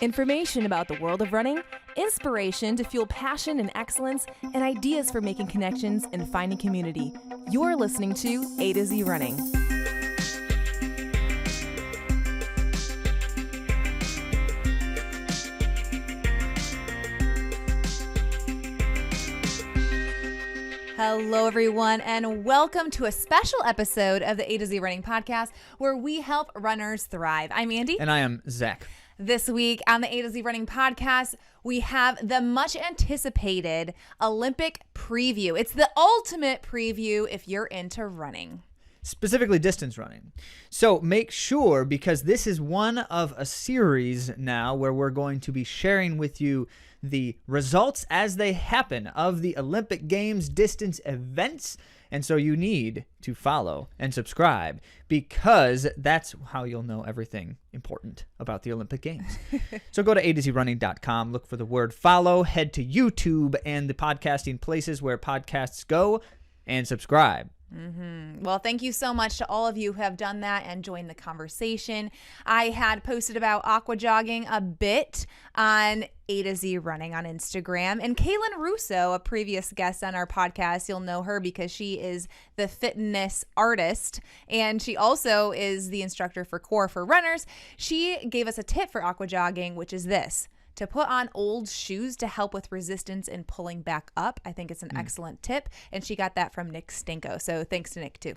Information about the world of running, inspiration to fuel passion and excellence, and ideas for making connections and finding community. You're listening to A to Z Running. Hello, everyone, and welcome to a special episode of the A to Z Running podcast where we help runners thrive. I'm Andi. And I am Zach. This week on the A to Z Running podcast, we have the much anticipated Olympic preview. It's the ultimate preview if you're into running. Specifically distance running. So make sure, because this is one of a series now where we're going to be sharing with you the results as they happen of the Olympic Games distance events. And so you need to follow and subscribe because that's how you'll know everything important about the Olympic Games. So go to AtoZrunning.com, look for the word follow, head to YouTube and the podcasting places where podcasts go, and subscribe. Well, thank you so much to all of you who have done that and joined the conversation. I had posted about aqua jogging a bit on A to Z Running on Instagram, and Caitlyn Russo, a previous guest on our podcast, you'll know her because she is the fitness artist and she also is the instructor for Core for Runners. She gave us a tip for aqua jogging, which is this: to put on old shoes to help with resistance and pulling back up. I think it's an excellent tip. And she got that from Nick Stinko. So thanks to Nick, too.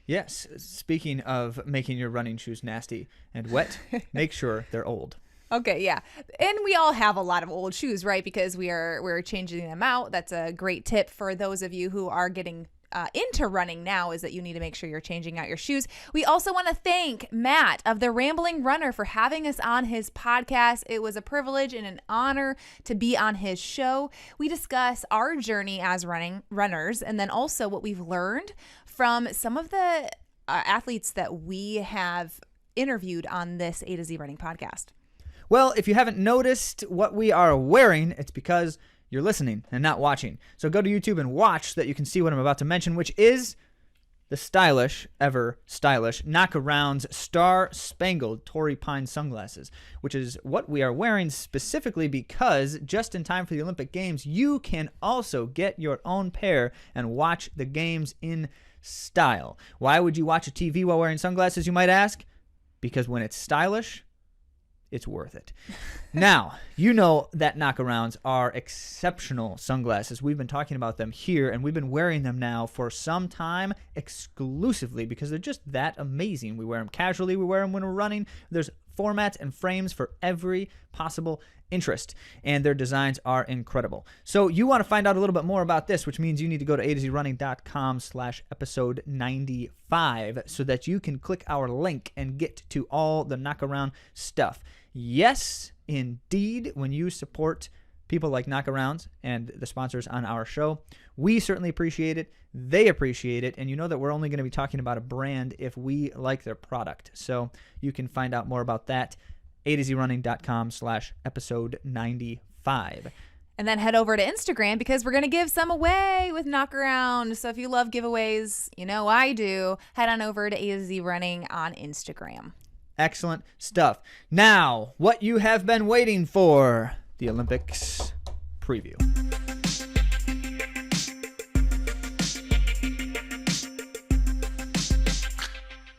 Yes. Speaking of making your running shoes nasty and wet, make sure they're old. Okay, yeah. And we all have a lot of old shoes, right? Because we're changing them out. That's a great tip for those of you who are getting into running now, is that you need to make sure you're changing out your shoes. We also want to thank Matt of The Rambling Runner for having us on his podcast. It was a privilege and an honor to be on his show. We discuss our journey as runners and then also what we've learned from some of the athletes that we have interviewed on this A to Z Running podcast. Well, if you haven't noticed what we are wearing, it's because you're listening and not watching. So go to YouTube and watch so that you can see what I'm about to mention, which is the ever stylish Knockaround's Star Spangled Torrey Pine sunglasses, which is what we are wearing specifically because just in time for the Olympic Games, you can also get your own pair and watch the games in style. Why would you watch a TV while wearing sunglasses, you might ask? Because when it's stylish, it's worth it. Now, you know that Knockarounds are exceptional sunglasses. We've been talking about them here, and we've been wearing them now for some time exclusively because they're just that amazing. We wear them casually. We wear them when we're running. There's formats and frames for every possible interest, and their designs are incredible. So you want to find out a little bit more about this, which means you need to go to atozrunning.com/episode 95 so that you can click our link and get to all the Knockaround stuff. Yes, indeed, when you support people like Knockarounds and the sponsors on our show, we certainly appreciate it. They appreciate it. And you know that we're only going to be talking about a brand if we like their product. So you can find out more about that. atozrunning.com/episode 95. And then head over to Instagram because we're going to give some away with Knockaround. So if you love giveaways, you know I do, head on over to AZ Running on Instagram. Excellent stuff. Now, what you have been waiting for, the Olympics preview.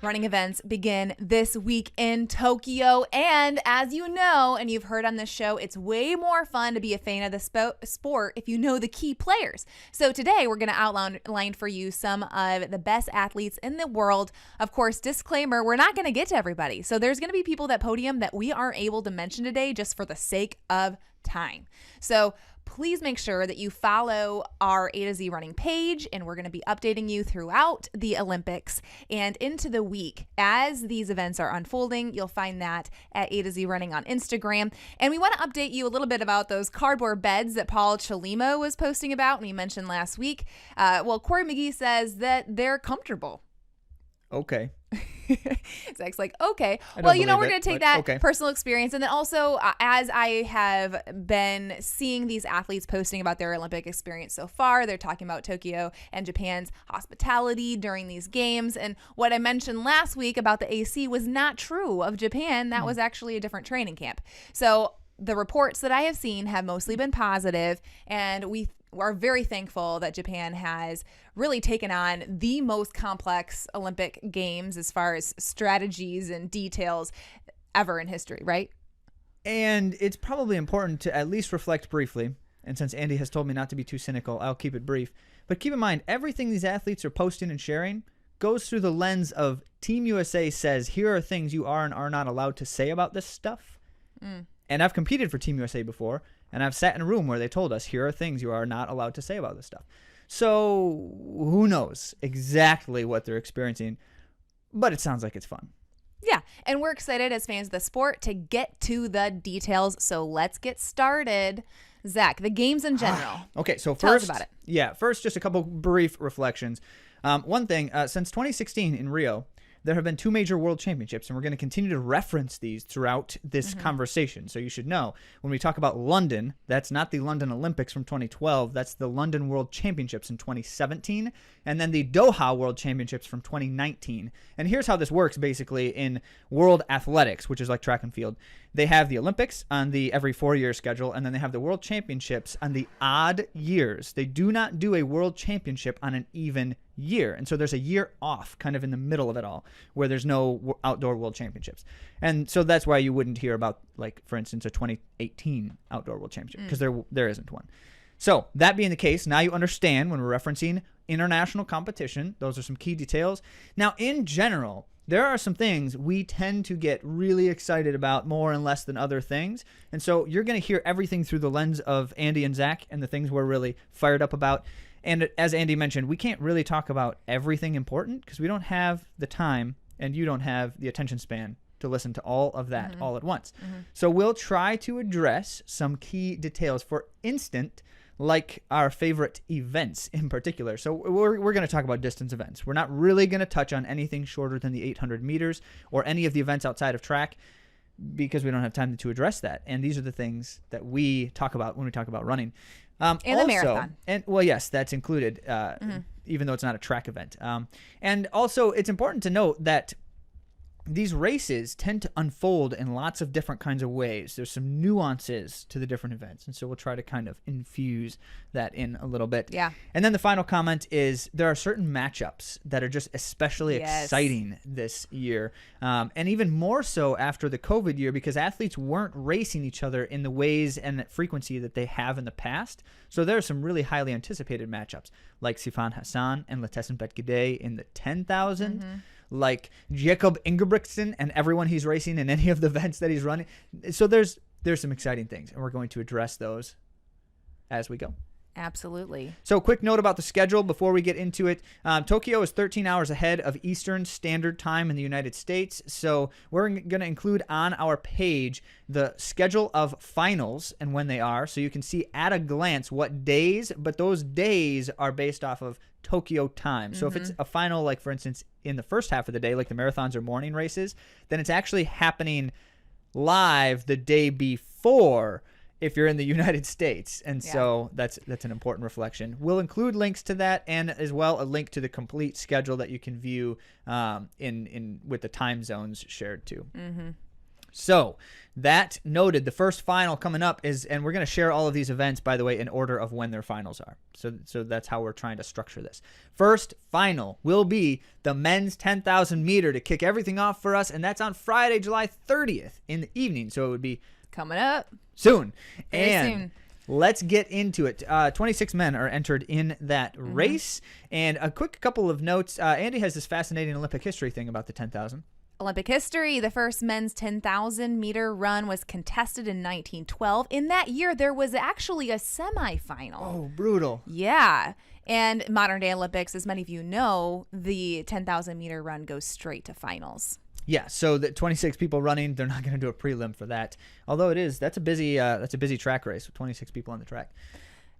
Running events begin this week in Tokyo. And as you know, and you've heard on this show, it's way more fun to be a fan of the sport if you know the key players. So today we're going to outline for you some of the best athletes in the world. Of course, disclaimer, we're not going to get to everybody. So there's going to be people that podium that we aren't able to mention today just for the sake of time. So please make sure that you follow our A to Z Running page, and we're going to be updating you throughout the Olympics and into the week. As these events are unfolding, you'll find that at A to Z Running on Instagram. And we want to update you a little bit about those cardboard beds that Paul Chalimo was posting about and we mentioned last week. Well, Corey McGee says that they're comfortable. Okay. Zach's like, okay. I don't Well, we're believe going it, to take but that okay. personal experience. And then also, as I have been seeing these athletes posting about their Olympic experience so far, they're talking about Tokyo and Japan's hospitality during these games. And what I mentioned last week about the AC was not true of Japan. That was actually a different training camp. So the reports that I have seen have mostly been positive, and we are very thankful that Japan has really taken on the most complex Olympic games as far as strategies and details ever in history, right? And it's probably important to at least reflect briefly. And since Andi has told me not to be too cynical, I'll keep it brief. But keep in mind, everything these athletes are posting and sharing goes through the lens of Team USA says, here are things you are and are not allowed to say about this stuff. And I've competed for Team USA before, and I've sat in a room where they told us, here are things you are not allowed to say about this stuff. So who knows exactly what they're experiencing, but it sounds like it's fun. Yeah, and we're excited as fans of the sport to get to the details. So let's get started. Zach, the games in general. Okay, so Tell us first, about it. Yeah, first just a couple brief reflections. One thing, since 2016 in Rio, there have been 2 major world championships, and we're going to continue to reference these throughout this conversation. So you should know, when we talk about London, that's not the London Olympics from 2012. That's the London World Championships in 2017, and then the Doha World Championships from 2019. And here's how this works, basically, in world athletics, which is like track and field. They have the Olympics on the every 4-year schedule, and then they have the World Championships on the odd years. They do not do a World Championship on an even year. And so there's a year off kind of in the middle of it all where there's no outdoor World Championships. And so that's why you wouldn't hear about, like, for instance, a 2018 outdoor World Championship, because there isn't one. So that being the case, now you understand when we're referencing international competition, those are some key details. Now, in general, there are some things we tend to get really excited about more and less than other things. And so you're going to hear everything through the lens of Andi and Zach and the things we're really fired up about. And as Andi mentioned, we can't really talk about everything important because we don't have the time and you don't have the attention span to listen to all of that all at once. So we'll try to address some key details. For instance, like our favorite events in particular. So we're going to talk about distance events. We're not really going to touch on anything shorter than the 800 meters or any of the events outside of track because we don't have time to address that. And these are the things that we talk about when we talk about running. And the marathon. And well, yes, that's included, even though it's not a track event. And also, it's important to note that these races tend to unfold in lots of different kinds of ways. There's some nuances to the different events, and so we'll try to kind of infuse that in a little bit. Yeah. And then the final comment is there are certain matchups that are just especially exciting this year, and even more so after the COVID year because athletes weren't racing each other in the ways and frequency that they have in the past. So there are some really highly anticipated matchups like Sifan Hasan and Letessen Betgede in the 10,000. Like Jakob Ingebrigtsen and everyone he's racing in any of the events that he's running. So there's some exciting things, and we're going to address those as we go. Absolutely. So quick note about the schedule before we get into it. Tokyo is 13 hours ahead of Eastern Standard Time in the United States. So we're going to include on our page the schedule of finals and when they are. So you can see at a glance what days, but those days are based off of Tokyo time. So if it's a final, like for instance, in the first half of the day, like the marathons or morning races, then it's actually happening live the day before if you're in the United States. And so that's an important reflection. We'll include links to that and as well a link to the complete schedule that you can view in with the time zones shared too. So that noted, the first final coming up is, and we're going to share all of these events, by the way, in order of when their finals are. So that's how we're trying to structure this. First final will be the men's 10,000 meter to kick everything off for us, and that's on Friday, July 30th in the evening. So it would be coming up soon. Very soon. Let's get into it. 26 men are entered in that race. And a quick couple of notes. Andi has this fascinating Olympic history thing about the 10,000. Olympic history. The first men's 10,000 meter run was contested in 1912. In that year, there was actually a semifinal. Oh, brutal. Yeah. And modern day Olympics, as many of you know, the 10,000 meter run goes straight to finals. Yeah, so the 26 people running, they're not going to do a prelim for that. Although that's a busy track race with 26 people on the track.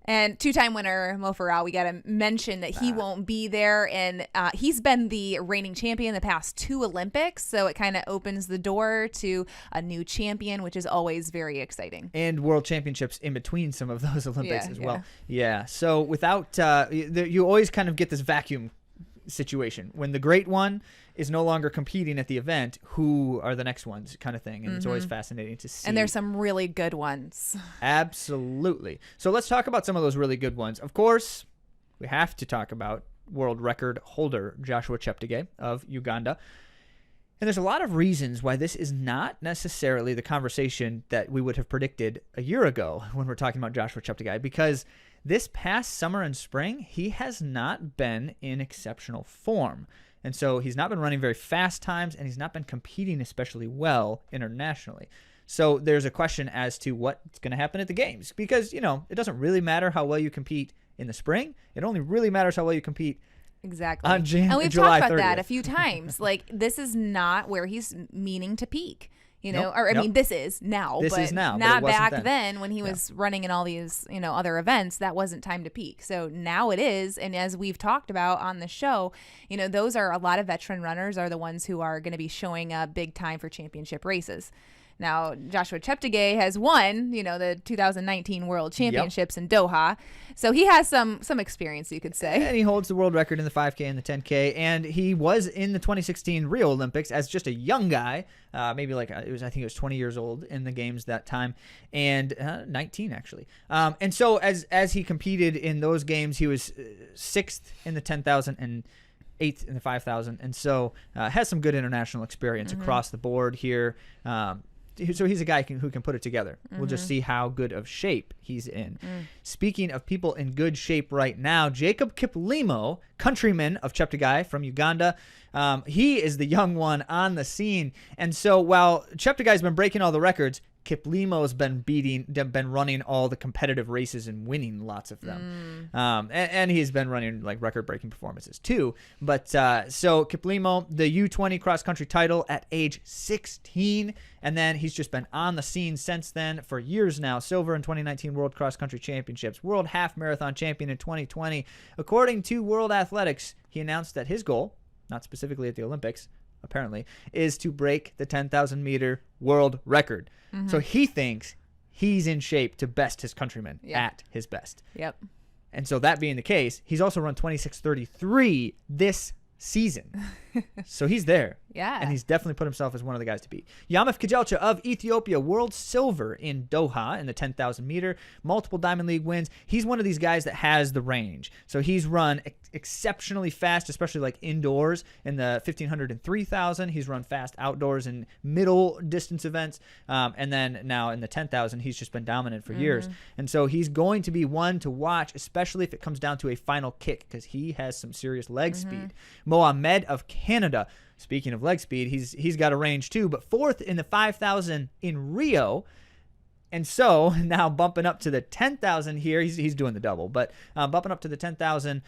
And two-time winner Mo Farah, we got to mention that he won't be there. And he's been the reigning champion the past 2 Olympics. So it kind of opens the door to a new champion, which is always very exciting. And world championships in between some of those Olympics as well. Yeah. So without, you always kind of get this vacuum situation. When the great one is no longer competing at the event, who are the next ones kind of thing. And it's always fascinating to see. And there's some really good ones. Absolutely. So let's talk about some of those really good ones. Of course, we have to talk about world record holder Joshua Cheptegei of Uganda. And there's a lot of reasons why this is not necessarily the conversation that we would have predicted a year ago when we're talking about Joshua Cheptegei, because this past summer and spring, he has not been in exceptional form. And so he's not been running very fast times, and he's not been competing especially well internationally. So there's a question as to what's going to happen at the games, because, it doesn't really matter how well you compete in the spring. It only really matters how well you compete exactly on and we've July talked about 30th. that a few times. Like, this is not where he's meaning to peak. Nope, I mean, this is now, This but is now, but not it wasn't back then. then when he was running in all these, other events. That wasn't time to peak. So now it is. And as we've talked about on the show, those are a lot of veteran runners are the ones who are going to be showing up big time for championship races. Now, Joshua Cheptegei has won, the 2019 World Championships in Doha. So he has some experience, you could say. And he holds the world record in the 5K and the 10K. And he was in the 2016 Rio Olympics as just a young guy. Maybe I think it was 20 years old in the games that time. And 19, actually. And so as he competed in those games, he was 6th in the 10,000 and 8th in the 5,000. And so has some good international experience across the board here. So he's a guy who can put it together. We'll just see how good of shape he's in. Speaking of people in good shape right now, Jacob Kiplimo, countryman of Cheptegei from Uganda, he is the young one on the scene. And so while Cheptegei's been breaking all the records, Kiplimo's been running all the competitive races and winning lots of them. And he's been running record-breaking performances too. But so Kiplimo, the U20 cross-country title at age 16, and then he's just been on the scene since then for years now. Silver in 2019 World Cross Country Championships, World Half Marathon Champion in 2020. According to World Athletics, he announced that his goal, not specifically at the Olympics, apparently, is to break the 10,000-meter world record. So he thinks he's in shape to best his countrymen at his best. Yep. And so that being the case, he's also run 26:33 this season. So he's there. Yeah. And he's definitely put himself as one of the guys to beat. Yamif Kejelcha of Ethiopia, world silver in Doha in the 10,000 meter, multiple Diamond League wins. He's one of these guys that has the range. So he's run exceptionally fast, especially indoors in the 1,500 and 3,000. He's run fast outdoors in middle distance events. And then now in the 10,000, he's just been dominant for years. And so he's going to be one to watch, especially if it comes down to a final kick, because he has some serious leg speed. Mohammed of Canada, speaking of leg speed, he's got a range too, but 4th in the 5,000 in Rio. And so now bumping up to the 10,000 here, he's doing the double, but bumping up to the 10,000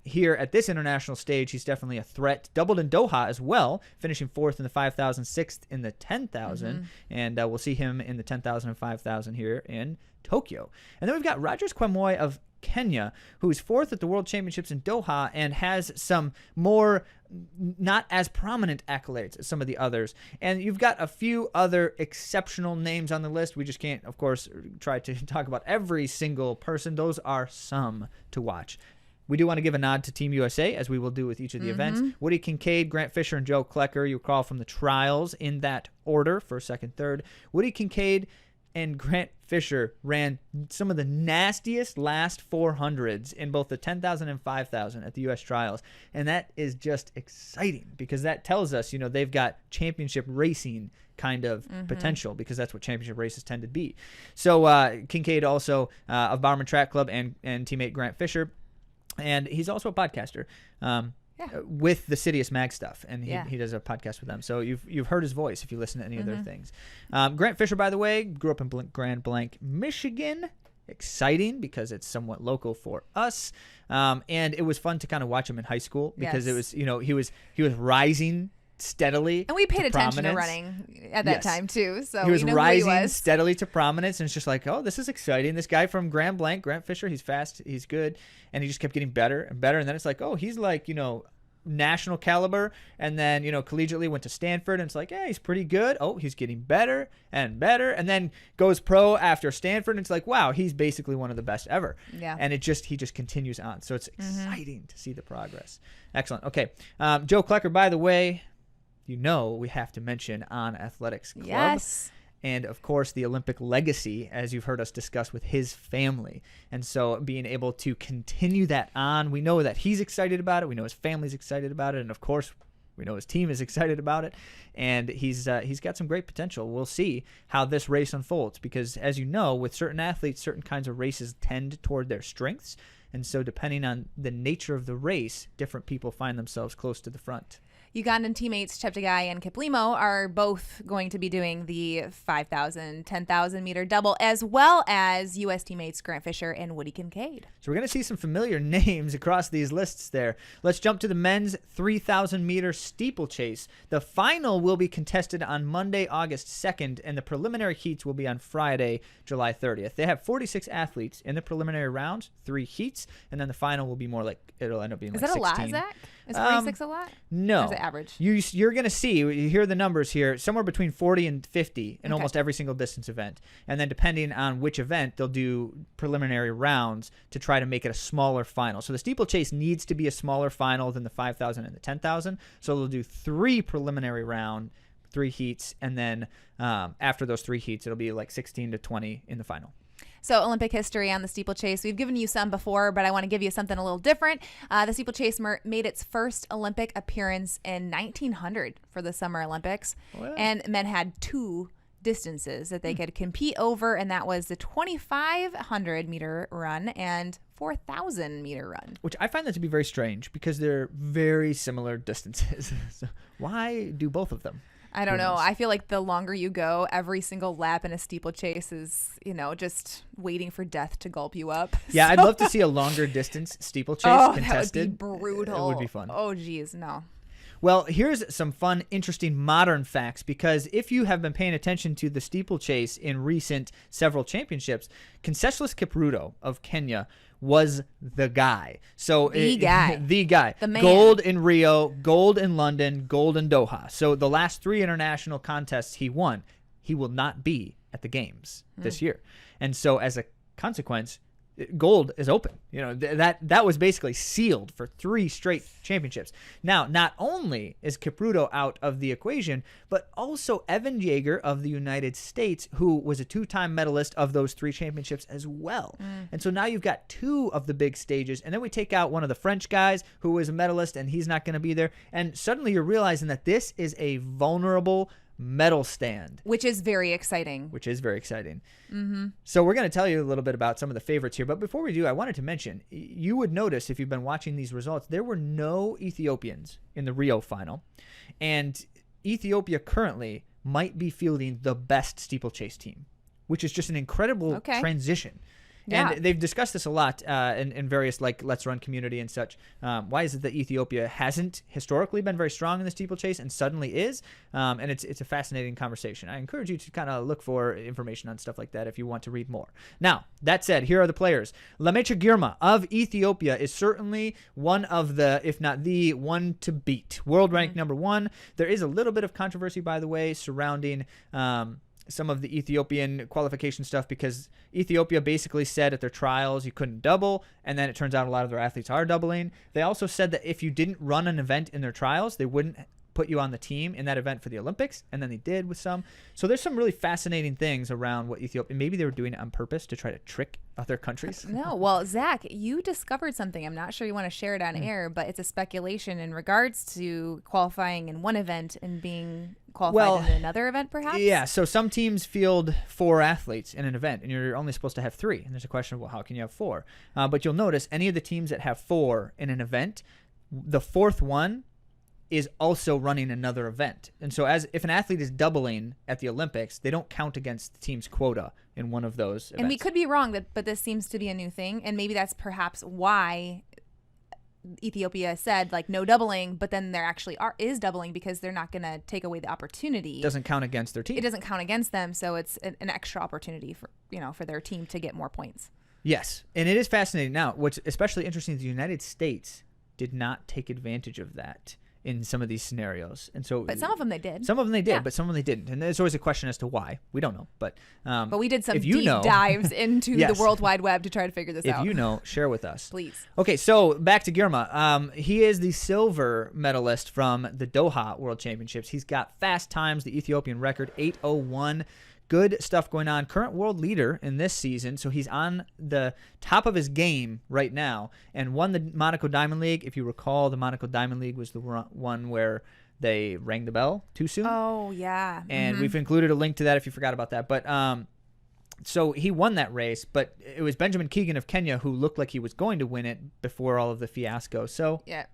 here at this international stage, he's definitely a threat. Doubled in Doha as well, finishing 4th in the 5,000, 6th in the 10,000, and we'll see him in the 10,000 and 5,000 here in Tokyo. And then we've got Rogers Kwemoy of Kenya, who's 4th at the World Championships in Doha and has some more not as prominent accolades as some of the others. And you've got a few other exceptional names on the list. We just can't, of course, try to talk about every single person. Those are some to watch. We do want to give a nod to Team USA, as we will do with each of the events. Woody Kincaid, Grant Fisher, and Joe Klecker, you recall from the trials in that order, first, second, third. Woody Kincaid and Grant Fisher ran some of the nastiest last 400s in both the 10,000 and 5,000 at the U.S. trials. And that is just exciting, because that tells us, they've got championship racing kind of potential, because that's what championship races tend to be. So Kincaid also of Bowerman Track Club and teammate Grant Fisher. And he's also a podcaster. With the Sidious Mag stuff, and he does a podcast with them. So you've heard his voice if you listen to any of their things. Grant Fisher, by the way, grew up in Grand Blanc, Michigan. Exciting, because it's somewhat local for us. And it was fun to kind of watch him in high school, because it was, he was rising steadily. And we paid to attention to prominence. running at that time too. So he was we know rising who he was. steadily to prominence, and it's just like, oh, this is exciting. This guy from Grant Fisher, he's fast, he's good, and he just kept getting better and better. And then it's like, oh, he's like, national caliber, and then collegiately went to Stanford, and it's like, yeah, he's pretty good. Oh, he's getting better and better, and then goes pro after Stanford, and it's like, wow, he's basically one of the best ever. Yeah. And he just continues on, so it's exciting to see the progress. Excellent. Okay, Joe Klecker, by the way, we have to mention On Athletics Club. Yes. And, of course, the Olympic legacy, as you've heard us discuss with his family. And so being able to continue that on, we know that he's excited about it. We know his family's excited about it. And, of course, we know his team is excited about it. And he's got some great potential. We'll see how this race unfolds because, as you know, with certain athletes, certain kinds of races tend toward their strengths. And so depending on the nature of the race, different people find themselves close to the front. Ugandan teammates Cheptegei and Kiplimo are both going to be doing the 5,000, 10,000 meter double, as well as U.S. teammates Grant Fisher and Woody Kincaid. So we're going to see some familiar names across these lists there. Let's jump to the men's 3,000 meter steeplechase. The final will be contested on Monday, August 2nd, and the preliminary heats will be on Friday, July 30th. They have 46 athletes in the preliminary rounds, 3 heats, and then the final will be more like, it'll end up being Is like 16. that a lot, Zach? Is 46 a lot? No. Or is it average? You're going to see, you hear the numbers here, somewhere between 40 and 50 in almost every single distance event. And then depending on which event, they'll do preliminary rounds to try to make it a smaller final. So the steeplechase needs to be a smaller final than the 5,000 and the 10,000. So they'll do 3 preliminary round, 3 heats, and then after those 3 heats, it'll be like 16 to 20 in the final. So Olympic history on the steeplechase. We've given you some before, but I want to give you something a little different. The steeplechase made its first Olympic appearance in 1900 for the Summer Olympics. Wow. And men had 2 distances that they could compete over, and that was the 2,500 meter run and 4,000 meter run. Which I find that to be very strange because they're very similar distances. So why do both of them? I don't know. I feel like the longer you go, every single lap in a steeplechase is, just waiting for death to gulp you up. Yeah, I'd love to see a longer distance steeplechase contested. That would be brutal. It would be fun. Oh, geez, no. Well, here's some fun, interesting modern facts, because if you have been paying attention to the steeplechase in recent several championships, Conseslus Kipruto of Kenya was the guy. So the guy. The man. Gold in Rio, gold in London, gold in Doha. So the last 3 international contests he won. He will not be at the games this year. And so as a consequence, gold is open. That was basically sealed for 3 straight championships. Now, not only is Kipruto out of the equation, but also Evan Jaeger of the United States, who was a 2-time medalist of those 3 championships as well. And so now you've got 2 of the big stages, and then we take out one of the French guys who was a medalist, and he's not going to be there. And suddenly you're realizing that this is a vulnerable medal stand, which is very exciting. Mm-hmm. So we're going to tell you a little bit about some of the favorites here, but before we do, I wanted to mention, you would notice if you've been watching these results, there were no Ethiopians in the Rio final, and Ethiopia currently might be fielding the best steeplechase team, which is just an incredible transition. Yeah. And they've discussed this a lot in various Let's Run community and such. Why is it that Ethiopia hasn't historically been very strong in the steeplechase and suddenly is? And it's a fascinating conversation. I encourage you to kind of look for information on stuff like that if you want to read more. Now, that said, here are the players. Lammecha Girma of Ethiopia is certainly one of the, if not the one to beat. World ranked number 1. There is a little bit of controversy, by the way, surrounding some of the Ethiopian qualification stuff, because Ethiopia basically said at their trials you couldn't double, and then it turns out a lot of their athletes are doubling. They also said that if you didn't run an event in their trials, they wouldn't put you on the team in that event for the Olympics, and then they did with some. So there's some really fascinating things around what Ethiopia, maybe they were doing it on purpose to try to trick other countries. No, well, Zach, you discovered something. I'm not sure you want to share it on air, but it's a speculation in regards to qualifying in one event and being qualified in another event, perhaps? Yeah, so some teams field 4 athletes in an event, and you're only supposed to have 3. And there's a question of, well, how can you have 4? But you'll notice any of the teams that have 4 in an event, the 4th one is also running another event. And so if an athlete is doubling at the Olympics, they don't count against the team's quota in one of those events. And we could be wrong, but this seems to be a new thing. And maybe that's perhaps why Ethiopia said like no doubling, but then there actually is doubling because they're not going to take away the opportunity. Doesn't count against their team. It doesn't count against them, so it's an extra opportunity for for their team to get more points. Yes, and it is fascinating. Now, what's especially interesting is the United States did not take advantage of that in some of these scenarios, and so. But some of them they did. Some of them they did, but some of them they didn't, and there's always a question as to why. We don't know, but we did some deep dives into yes. the World Wide Web to try to figure this out. If you know, share with us, please. Okay, so back to Girma. He is the silver medalist from the Doha World Championships. He's got fast times, the Ethiopian record 8:01. Good stuff going on. Current world leader in this season, so he's on the top of his game right now and won the Monaco Diamond League. If you recall, the Monaco Diamond League was the one where they rang the bell too soon. Oh, yeah. And we've included a link to that if you forgot about that. But so he won that race, but it was Benjamin Keegan of Kenya who looked like he was going to win it before all of the fiasco. So yeah.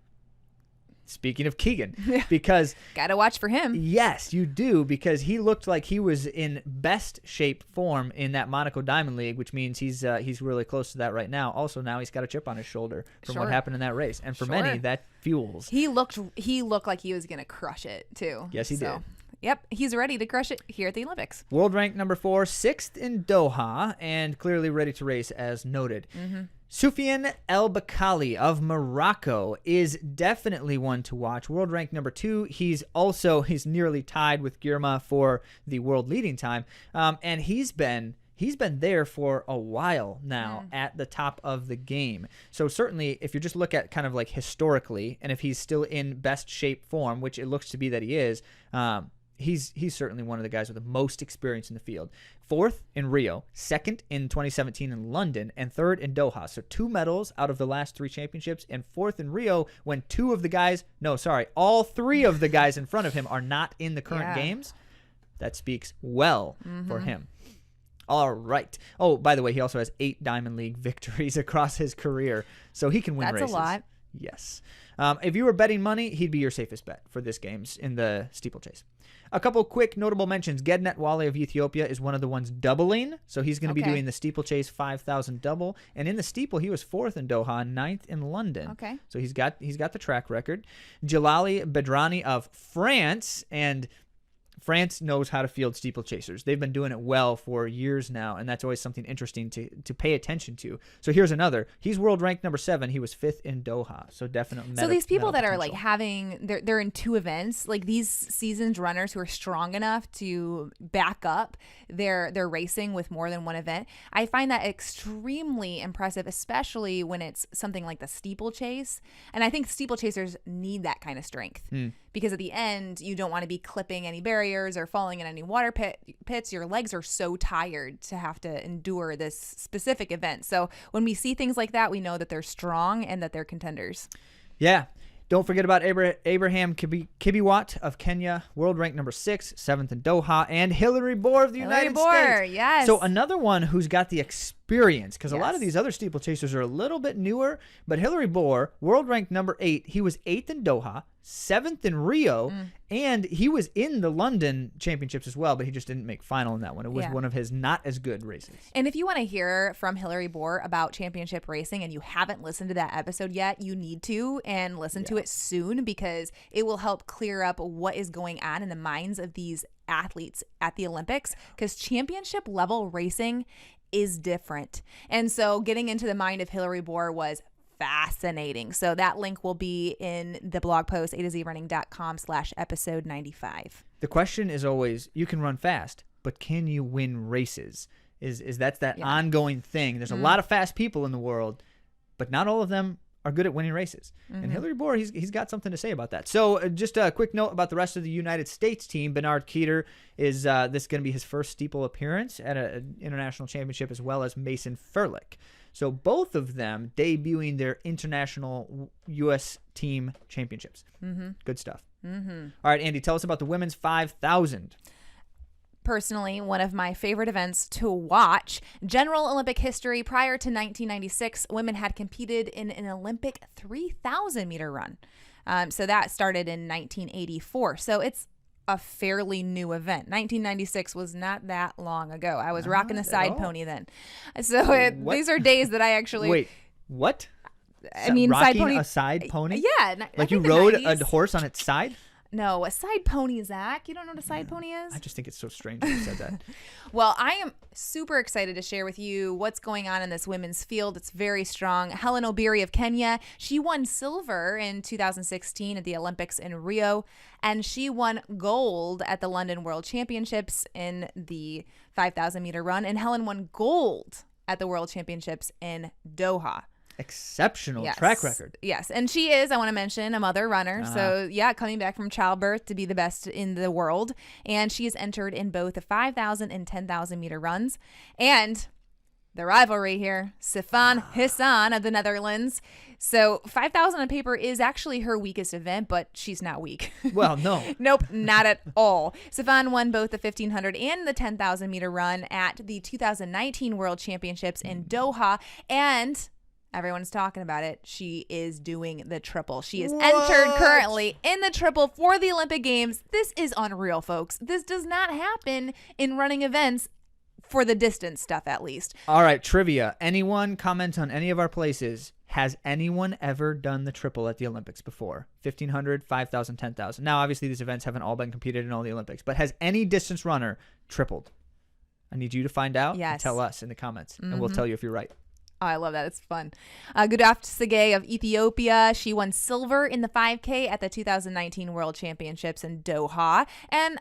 Speaking of Keegan, because gotta watch for him. Yes, you do, because he looked like he was in best shape form in that Monaco Diamond League, which means he's really close to that right now. Also, now he's got a chip on his shoulder from what happened in that race, and for many, that fuels. He looked like he was gonna crush it too. Yes, he did. Yep, he's ready to crush it here at the Olympics. World rank number 4, 6th in Doha, and clearly ready to race as noted. Soufiane El Bakkali of Morocco is definitely one to watch. World rank number 2. He's nearly tied with Girma for the world leading time, and he's been there for a while now at the top of the game. So certainly, if you just look at kind of like historically, and if he's still in best shape form, which it looks to be that he is, he's certainly one of the guys with the most experience in the field. 4th in Rio, 2nd in 2017 in London, and 3rd in Doha. So 2 medals out of the last 3 championships, and 4th in Rio when all 3 of the guys in front of him are not in the current games. That speaks well for him. All right. Oh, by the way, he also has 8 Diamond League victories across his career, so he can win races. That's a lot. Yes. If you were betting money, he'd be your safest bet for this games in the steeplechase. A couple quick notable mentions. Gednet Wale of Ethiopia is one of the ones doubling, so he's going to be doing the steeplechase 5,000 double. And in the steeple, he was 4th in Doha, 9th in London. Okay. So he's got the track record. Jalali Bedrani of France, and France knows how to field steeplechasers. They've been doing it well for years now, and that's always something interesting to pay attention to. So here's another. He's world ranked number 7. He was 5th in Doha. So definitely. So these people that are like they're in 2 events, like these seasoned runners who are strong enough to back up their racing with more than one event. I find that extremely impressive, especially when it's something like the steeplechase. And I think steeplechasers need that kind of strength because at the end, you don't want to be clipping any barriers or falling in any water pits. Your legs are so tired to have to endure this specific event. So when we see things like that, we know that they're strong and that they're contenders. Yeah. Don't forget about Abraham Kibiwat of Kenya, world rank number 6, 7th in Doha, and Hillary Bohr of the United States. Yes. So another one who's got the experience, because a lot of these other steeplechasers are a little bit newer, but Hillary Bohr, world rank number 8, he was 8th in Doha, 7th in Rio, and he was in the London championships as well, but he just didn't make final in that one. It was one of his not as good races. And if you want to hear from Hillary Bohr about championship racing and you haven't listened to that episode yet, you need to, and listen to it soon, because it will help clear up what is going on in the minds of these athletes at the Olympics, because championship level racing is different. And so getting into the mind of Hillary Bohr was fascinating. So that link will be in the blog post, AtoZrunning.com/episode 95. The question is always, you can run fast, but can you win races? That's that ongoing thing. There's a lot of fast people in the world, but not all of them are good at winning races. And Hillary Bohr, he's got something to say about that. So just a quick note about the rest of the United States team. Bernard Khatir is this going to be his first steeple appearance at an international championship, as well as Mason Furlick. So both of them debuting their international U.S. team championships. Good stuff. All right, Andi, tell us about the women's 5,000. Personally, one of my favorite events to watch. General Olympic history: prior to 1996, women had competed in an Olympic 3,000 meter run. So that started in 1984. So it's a fairly new event. 1996 was not that long ago. I was rocking a side pony then. So these are days that I actually... Wait, what? I mean, side rocking pony. a side pony? Yeah. Like you rode a horse on its side? No, a side pony, Zach. You don't know what a side pony is? I just think it's so strange that you said that. Well, I am super excited to share with you what's going on in this women's field. It's very strong. Helen O'berry of Kenya, she won silver in 2016 at the Olympics in Rio, and she won gold at the London World Championships in the 5,000 meter run, and Helen won gold at the World Championships in Doha. Exceptional track record. Yes. And she is, I want to mention, a mother runner. So, yeah, coming back from childbirth to be the best in the world. And she is entered in both the 5,000 and 10,000 meter runs. And the rivalry here, Sifan Hasan of the Netherlands. So 5,000 on paper is actually her weakest event, but she's not weak. Well, no. Nope, not at all. Sifan won both the 1,500 and the 10,000 meter run at the 2019 World Championships in Doha. And everyone's talking about it. She is doing the triple. She is entered currently in the triple for the Olympic Games. This is unreal, folks. This does not happen in running events for the distance stuff, at least. All right, trivia. Anyone comment on any of our places? Has anyone ever done the triple at the Olympics before? 1,500, 5,000, 10,000. Now, obviously, these events haven't all been competed in all the Olympics, but has any distance runner tripled? I need you to find out and tell us in the comments, and we'll tell you if you're right. Oh, I love that. It's fun. Gudaftsege of Ethiopia. She won silver in the 5K at the 2019 World Championships in Doha. And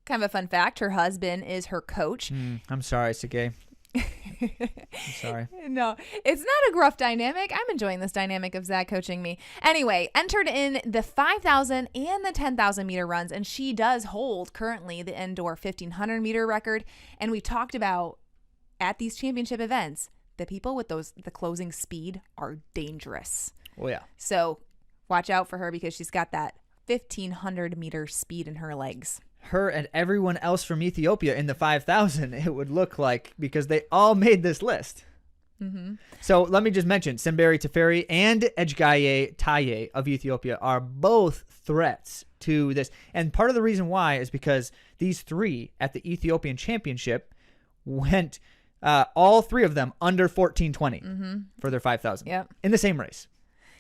kind of a fun fact, her husband is her coach. I'm sorry, Sige. I'm sorry. No, it's not a gruff dynamic. I'm enjoying this dynamic of Zach coaching me. Anyway, entered in the 5,000 and the 10,000 meter runs, and she does hold currently the indoor 1,500 meter record. And we talked about at these championship events, the people with the closing speed are dangerous. Oh, yeah. So watch out for her because she's got that 1,500 meter speed in her legs. Her and everyone else from Ethiopia in the 5,000, it would look like, because they all made this list. So let me just mention, Semberi Teferi and Ejgaye Taye of Ethiopia are both threats to this. And part of the reason why is because these three at the Ethiopian Championship went... all three of them under 14:20 for their 5,000 in the same race.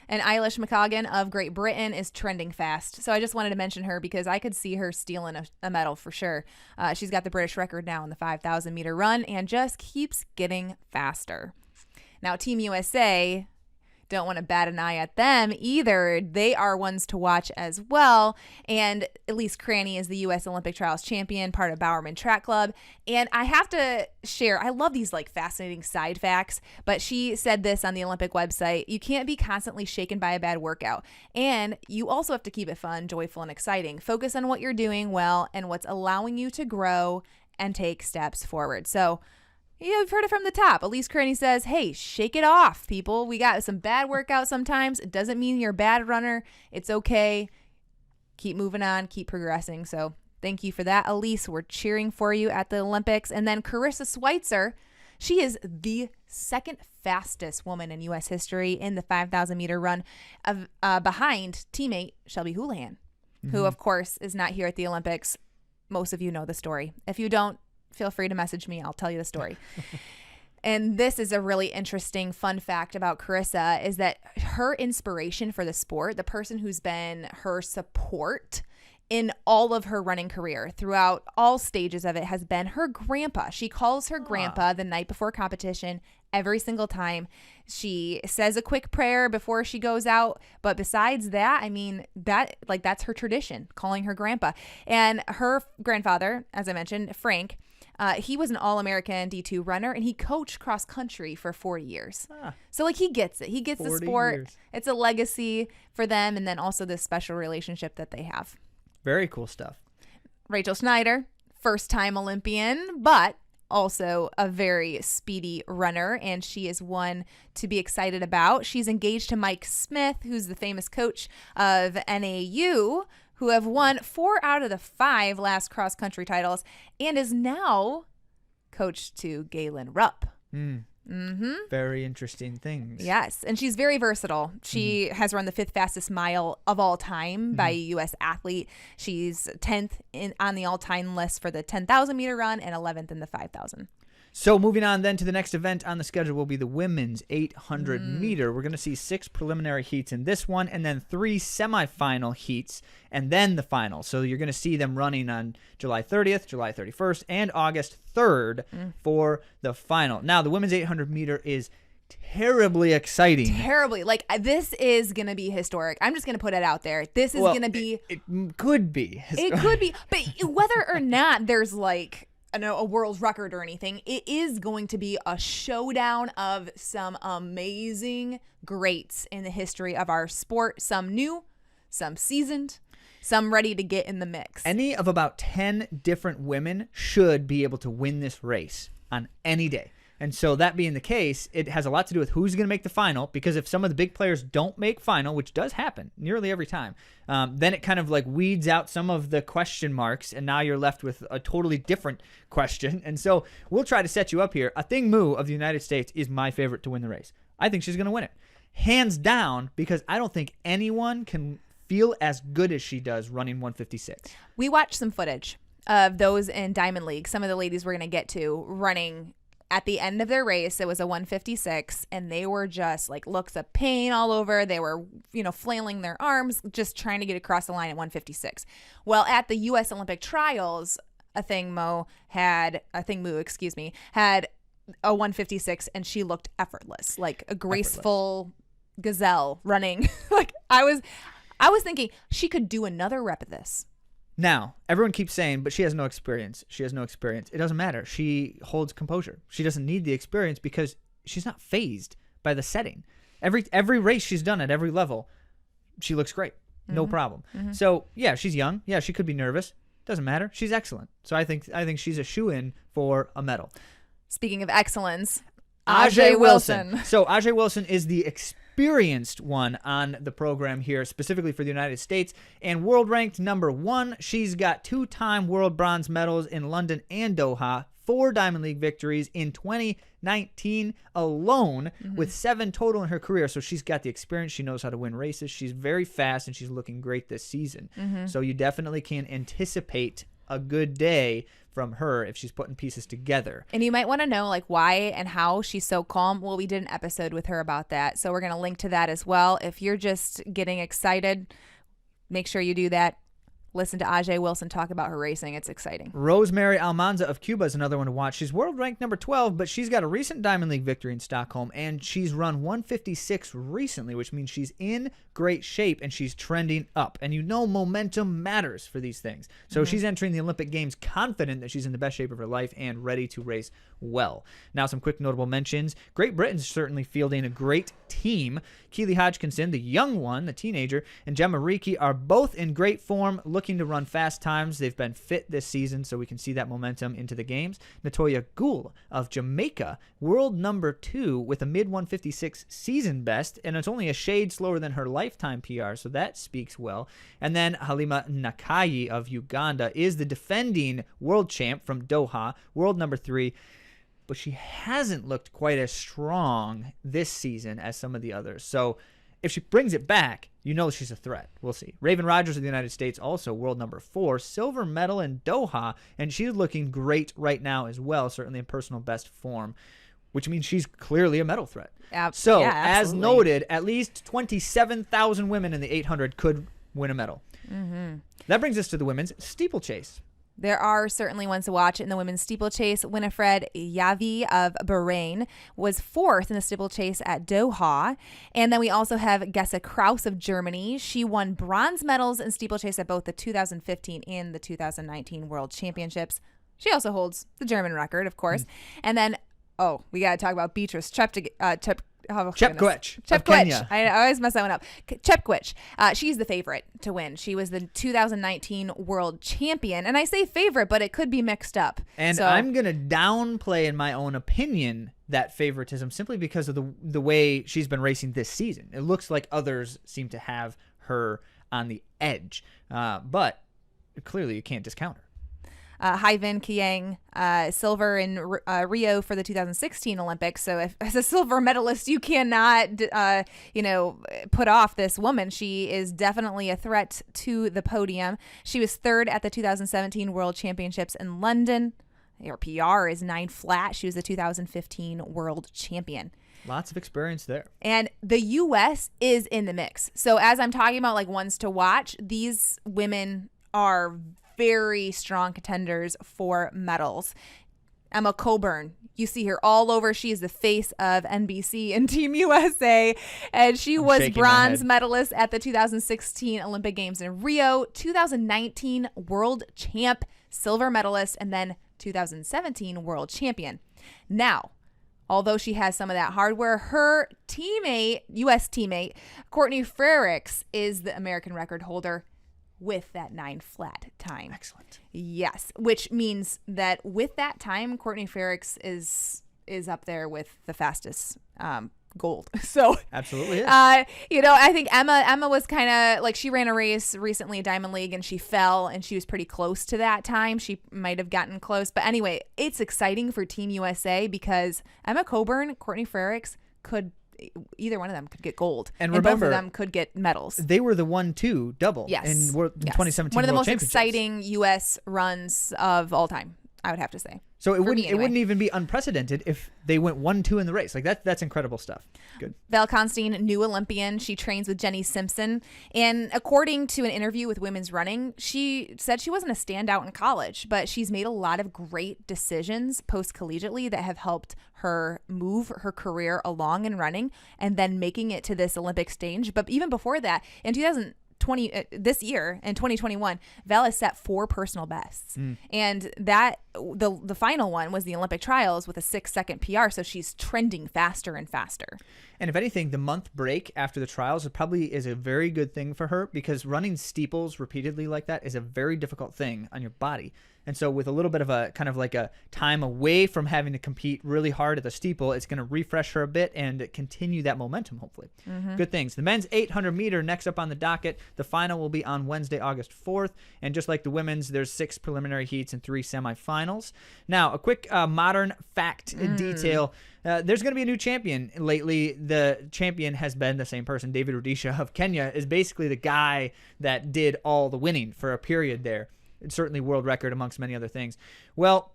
And Eilish Mccoggin of Great Britain is trending fast. So I just wanted to mention her because I could see her stealing a medal for sure. She's got the British record now in the 5,000 meter run and just keeps getting faster. Now, Team USA, don't want to bat an eye at them either. They are ones to watch as well. And Elise Cranny is the U.S. Olympic Trials champion, part of Bowerman Track Club. And I have to share, I love these like fascinating side facts, but she said this on the Olympic website: you can't be constantly shaken by a bad workout. And you also have to keep it fun, joyful, and exciting. Focus on what you're doing well and what's allowing you to grow and take steps forward. So you've heard it from the top. Elise Cranny says, hey, shake it off, people. We got some bad workouts sometimes. It doesn't mean you're a bad runner. It's okay. Keep moving on. Keep progressing. So thank you for that, Elise. We're cheering for you at the Olympics. And then Karissa Switzer, she is the second fastest woman in U.S. history in the 5,000 meter run behind teammate Shelby Houlihan, who, of course, is not here at the Olympics. Most of you know the story. If you don't, feel free to message me. I'll tell you the story. And this is a really interesting fun fact about Karissa is that her inspiration for the sport, the person who's been her support in all of her running career throughout all stages of it, has been her grandpa. She calls her grandpa the night before competition every single time. She says a quick prayer before she goes out. But besides that, I mean, that's her tradition, calling her grandpa. And her grandfather, as I mentioned, Frank, he was an All-American D2 runner, and he coached cross country for 40 years. So like he gets it. He gets the sport. Years. It's a legacy for them, and then also this special relationship that they have. Very cool stuff. Rachel Schneider, first-time Olympian, but also a very speedy runner, and she is one to be excited about. She's engaged to Mike Smith, who's the famous coach of NAU, who have won 4 out of the 5 last cross-country titles, and is now coach to Galen Rupp. Very interesting things. Yes, and she's very versatile. She has run the 5th fastest mile of all time by a U.S. athlete. She's 10th on the all-time list for the 10,000 meter run and 11th in the 5,000. So moving on then to the next event on the schedule will be the women's 800 meter. We're going to see 6 preliminary heats in this one and then 3 semifinal heats and then the final. So you're going to see them running on July 30th, July 31st, and August 3rd for the final. Now, the women's 800 meter is terribly exciting. Terribly. Like, this is going to be historic. I'm just going to put it out there. This is going to be. It could be. It could be. But whether or not there's like a world record or anything, it is going to be a showdown of some amazing greats in the history of our sport. Some new, some seasoned, some ready to get in the mix. Any of about 10 different women should be able to win this race on any day. And so that being the case, it has a lot to do with who's going to make the final, because if some of the big players don't make final, which does happen nearly every time, then it kind of like weeds out some of the question marks, and now you're left with a totally different question. And so we'll try to set you up here. Athing Mu of the United States is my favorite to win the race. I think she's going to win it. Hands down, because I don't think anyone can feel as good as she does running 156. We watched some footage of those in Diamond League. Some of the ladies we're going to get to running at the end of their race. It was a 156, and they were just like looks of pain all over. They were, flailing their arms, just trying to get across the line at 156. Well, at the U.S. Olympic trials, Athing Mu had a 156, and she looked effortless, like a graceful gazelle running. Like I was thinking she could do another rep of this. Now, everyone keeps saying, but she has no experience. She has no experience. It doesn't matter. She holds composure. She doesn't need the experience because she's not fazed by the setting. Every race she's done at every level, she looks great. No problem. So, yeah, she's young. Yeah, she could be nervous. Doesn't matter. She's excellent. So I think she's a shoo-in for a medal. Speaking of excellence, Ajeé Wilson. So Ajeé Wilson is the experienced one on the program here, specifically for the United States, and world ranked number 1. She's got 2-time world bronze medals in London and Doha, 4 Diamond League victories in 2019 alone, with 7 total in her career. So she's got the experience. She knows how to win races. She's very fast, and she's looking great this season. So you definitely can anticipate a good day from her if she's putting pieces together. And you might want to know like why and how she's so calm. Well, we did an episode with her about that, so we're going to link to that as well. If you're just getting excited, make sure you do that. Listen to Ajeé Wilson talk about her racing. It's exciting. Rosemary Almanza of Cuba is another one to watch. She's world ranked number 12, but she's got a recent Diamond League victory in Stockholm, and she's run 156 recently, which means she's in great shape and she's trending up. And momentum matters for these things. So she's entering the Olympic Games confident that she's in the best shape of her life and ready to race well. Now, some quick notable mentions. Great Britain's certainly fielding a great team. Keely Hodgkinson, the young one, the teenager, and Gemma Reekie are both in great form, looking to run fast times. They've been fit this season, so we can see that momentum into the games. Natoya Goul of Jamaica, world number 2 with a mid-156 season best, and it's only a shade slower than her lifetime PR, so that speaks well. And then Halima Nakayi of Uganda is the defending world champ from Doha, world number 3. But she hasn't looked quite as strong this season as some of the others. So if she brings it back, she's a threat. We'll see. Raven Rogers of the United States, also world number 4, silver medal in Doha, and she's looking great right now as well, certainly in personal best form, which means she's clearly a medal threat. So, as noted, at least 27,000 women in the 800 could win a medal. That brings us to the women's steeplechase. There are certainly ones to watch in the women's steeplechase. Winifred Yavi of Bahrain was 4th in the steeplechase at Doha. And then we also have Gessa Kraus of Germany. She won bronze medals in steeplechase at both the 2015 and the 2019 World Championships. She also holds the German record, of course. And then, we got to talk about Beatrice Cheptegei. Kenya. I always mess that one up. Chepkwich. She's the favorite to win. She was the 2019 world champion. And I say favorite, but it could be mixed up. And I'm going to downplay, in my own opinion, that favoritism simply because of the way she's been racing this season. It looks like others seem to have her on the edge. But clearly you can't discount her. Hai-Vin Kiang, silver in Rio for the 2016 Olympics. So if as a silver medalist, you cannot, put off this woman. She is definitely a threat to the podium. She was 3rd at the 2017 World Championships in London. Her PR is 9 flat. She was the 2015 world champion. Lots of experience there. And the U.S. is in the mix. So as I'm talking about like ones to watch, these women are very strong contenders for medals. Emma Coburn, you see her all over. She is the face of NBC and Team USA. And she was bronze medalist at the 2016 Olympic Games in Rio, 2019 world champ, silver medalist, and then 2017 world champion. Now, although she has some of that hardware, her teammate, U.S. teammate, Courtney Frerichs, is the American record holder with that 9 flat time. Excellent. Yes, which means that with that time, Courtney Frerichs is up there with the fastest gold. So absolutely is. I think Emma was kind of like, she ran a race recently, Diamond League, and she fell, and she was pretty close to that time. She might have gotten close, but anyway, it's exciting for Team USA because Emma Coburn, Courtney Frerichs either one of them could get gold, and remember, both of them remember, could get medals. They were the 1-2 double. Yes. In 2017 one of the World most exciting U.S. runs of all time, I would have to say. So it wouldn't even be unprecedented if they went 1-2 in the race. Like that's incredible stuff. Good. Val Constein, new Olympian. She trains with Jenny Simpson. And according to an interview with Women's Running, she said she wasn't a standout in college, but she's made a lot of great decisions post-collegiately that have helped her move her career along in running and then making it to this Olympic stage. But even before that, in 2020, this year in 2021, Val has set 4 personal bests, and that the final one was the Olympic trials with a 6-second PR. So she's trending faster and faster. And if anything, the month break after the trials probably is a very good thing for her, because running steeples repeatedly like that is a very difficult thing on your body. And so with a little bit of a kind of like a time away from having to compete really hard at the steeple, it's going to refresh her a bit and continue that momentum, hopefully. Good things. The men's 800 meter next up on the docket. The final will be on Wednesday, August 4th. And just like the women's, there's 6 preliminary heats and 3 semifinals. Now, a quick modern fact detail. There's going to be a new champion lately. The champion has been the same person. David Rudisha of Kenya is basically the guy that did all the winning for a period there. It's certainly world record amongst many other things. Well,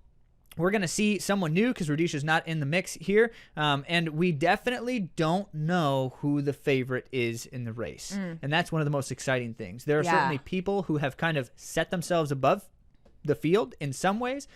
we're going to see someone new because Rudisha's not in the mix here. And we definitely don't know who the favorite is in the race. And that's one of the most exciting things. There are certainly people who have kind of set themselves above the field in some ways,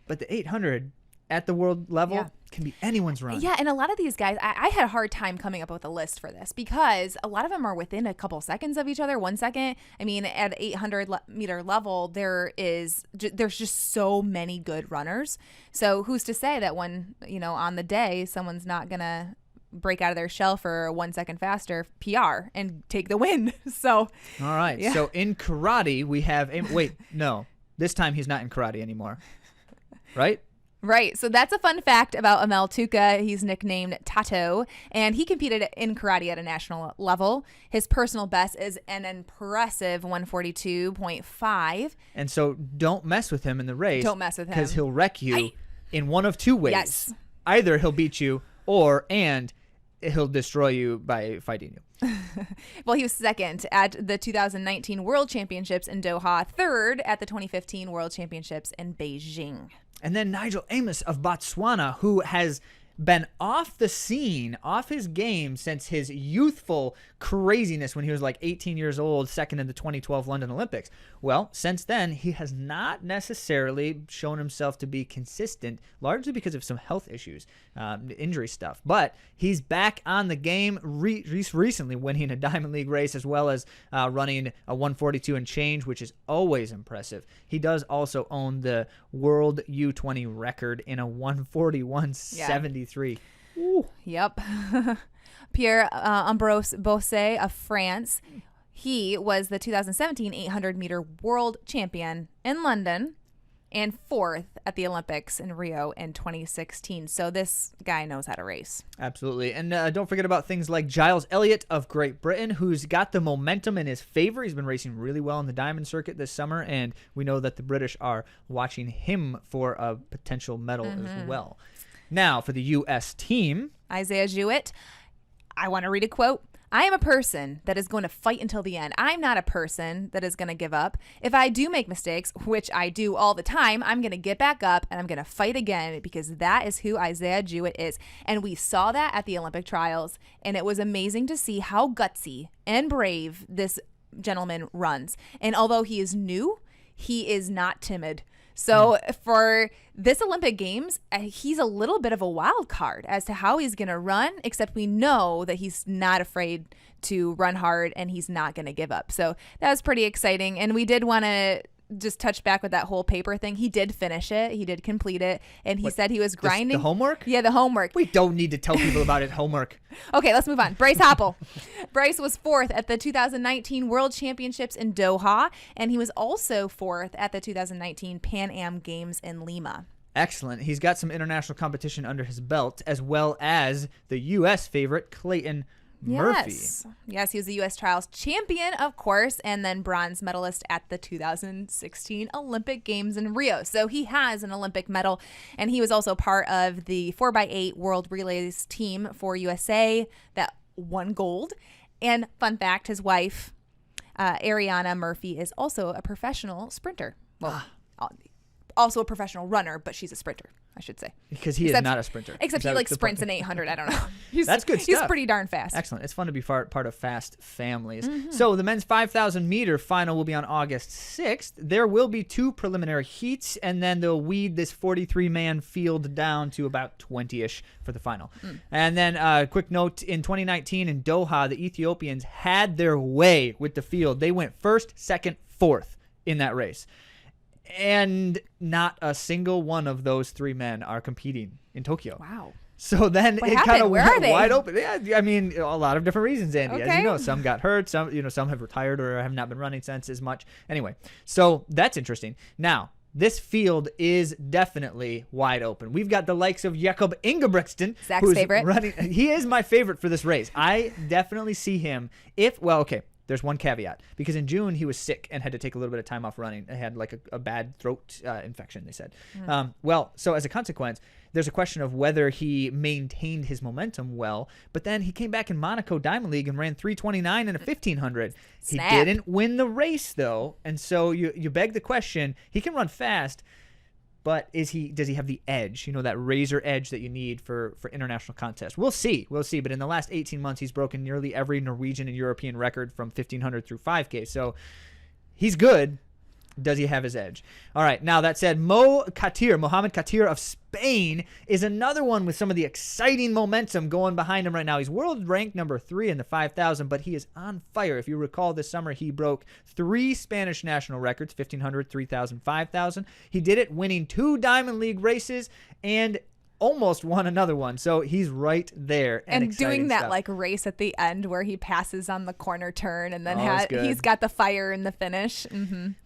but the 800 at the world level can be anyone's run. Yeah, and a lot of these guys, I had a hard time coming up with a list for this because a lot of them are within a couple seconds of each other, 1 second. I mean, at 800 meter level, there's just so many good runners. So who's to say that when, on the day, someone's not going to break out of their shell for a 1 second faster PR and take the win. So, all right. Yeah. So in karate, we have, this time he's not in karate anymore. Right? Right. So that's a fun fact about Amel Tuka. He's nicknamed Tato, and he competed in karate at a national level. His personal best is an impressive 142.5. And so don't mess with him in the race. Don't mess with him. Because he'll wreck you in one of 2 ways. Yes. Either he'll beat you and he'll destroy you by fighting you. Well, he was second at the 2019 World Championships in Doha, third at the 2015 World Championships in Beijing. And then Nigel Amos of Botswana, who has been off the scene, off his game since his youthful craziness when he was like 18 years old, second in the 2012 London Olympics. Well, since then, he has not necessarily shown himself to be consistent, largely because of some health issues, injury stuff. But he's back on the game recently, winning a Diamond League race as well as running a 142 and change, which is always impressive. He does also own the World U20 record in a 141.73. Ooh. Yep. Pierre Ambrose Bosse of France. He was the 2017 800 meter world champion in London and 4th at the Olympics in Rio in 2016. So this guy knows how to race. Absolutely. And don't forget about things like Giles Elliott of Great Britain, who's got the momentum in his favor. He's been racing really well in the Diamond Circuit this summer, and we know that the British are watching him for a potential medal as well. Now, for the U.S. team, Isaiah Jewett. I want to read a quote. I am a person that is going to fight until the end. I'm not a person that is going to give up. If I do make mistakes, which I do all the time, I'm going to get back up and I'm going to fight again, because that is who Isaiah Jewett is. And we saw that at the Olympic trials, and it was amazing to see how gutsy and brave this gentleman runs. And although he is new, he is not timid. So for this Olympic Games, he's a little bit of a wild card as to how he's going to run, except we know that he's not afraid to run hard and he's not going to give up. So that was pretty exciting. And we did want to just touch back with that whole paper thing. He did finish it. He did complete it. And he said he was grinding. The homework? Yeah, the homework. We don't need to tell people about it. Homework. Okay, let's move on. Bryce Hoppel. Bryce was 4th at the 2019 World Championships in Doha, and he was also 4th at the 2019 Pan Am Games in Lima. Excellent. He's got some international competition under his belt, as well as the U.S. favorite, Clayton Murphy. Yes, he was the U.S. trials champion, of course, and then bronze medalist at the 2016 Olympic Games in Rio. So he has an Olympic medal, and he was also part of the 4x8 World Relays team for USA that won gold. And fun fact, his wife, Ariana Murphy, is also a professional sprinter. Well, also a professional runner, but she's a sprinter, I should say. Because he is not a sprinter. Except he sprints an 800. I don't know. That's good stuff. He's pretty darn fast. Excellent. It's fun to be part of fast families. So the men's 5,000 meter final will be on August 6th. There will be 2 preliminary heats, and then they'll weed this 43-man field down to about 20-ish for the final. And then quick note, in 2019 in Doha, the Ethiopians had their way with the field. They went 1st, 2nd, 4th in that race. And not a single one of those 3 men are competing in Tokyo. Wow. So then it kind of went wide open. Yeah, I mean, a lot of different reasons, Andy. Okay. As you know, some got hurt, some have retired or have not been running since as much. Anyway, so that's interesting. Now, this field is definitely wide open. We've got the likes of Jakob Ingebrigtsen, Zach's favorite. He is my favorite for this race. I definitely see him there's one caveat, because in June he was sick and had to take a little bit of time off running. He had like a bad throat infection, they said. So as a consequence, there's a question of whether he maintained his momentum well, but then he came back in Monaco Diamond League and ran 3:29 and a 1500. Snap. He didn't win the race though, and so you beg the question, he can run fast, but does he have the edge, that razor edge that you need for international contests? We'll see. But in the last 18 months, he's broken nearly every Norwegian and European record from 1,500 through 5K. So he's good. Does he have his edge? All right. Now, that said, Mohammed Khatir of Spain is another one with some of the exciting momentum going behind him right now. He's world ranked number 3 in the 5,000, but he is on fire. If you recall, this summer he broke 3 Spanish national records, 1,500, 3,000, 5,000. He did it winning 2 Diamond League races and almost won another one. So he's right there. And doing that stuff. race at the end where he passes on the corner turn and then he's got the fire in the finish.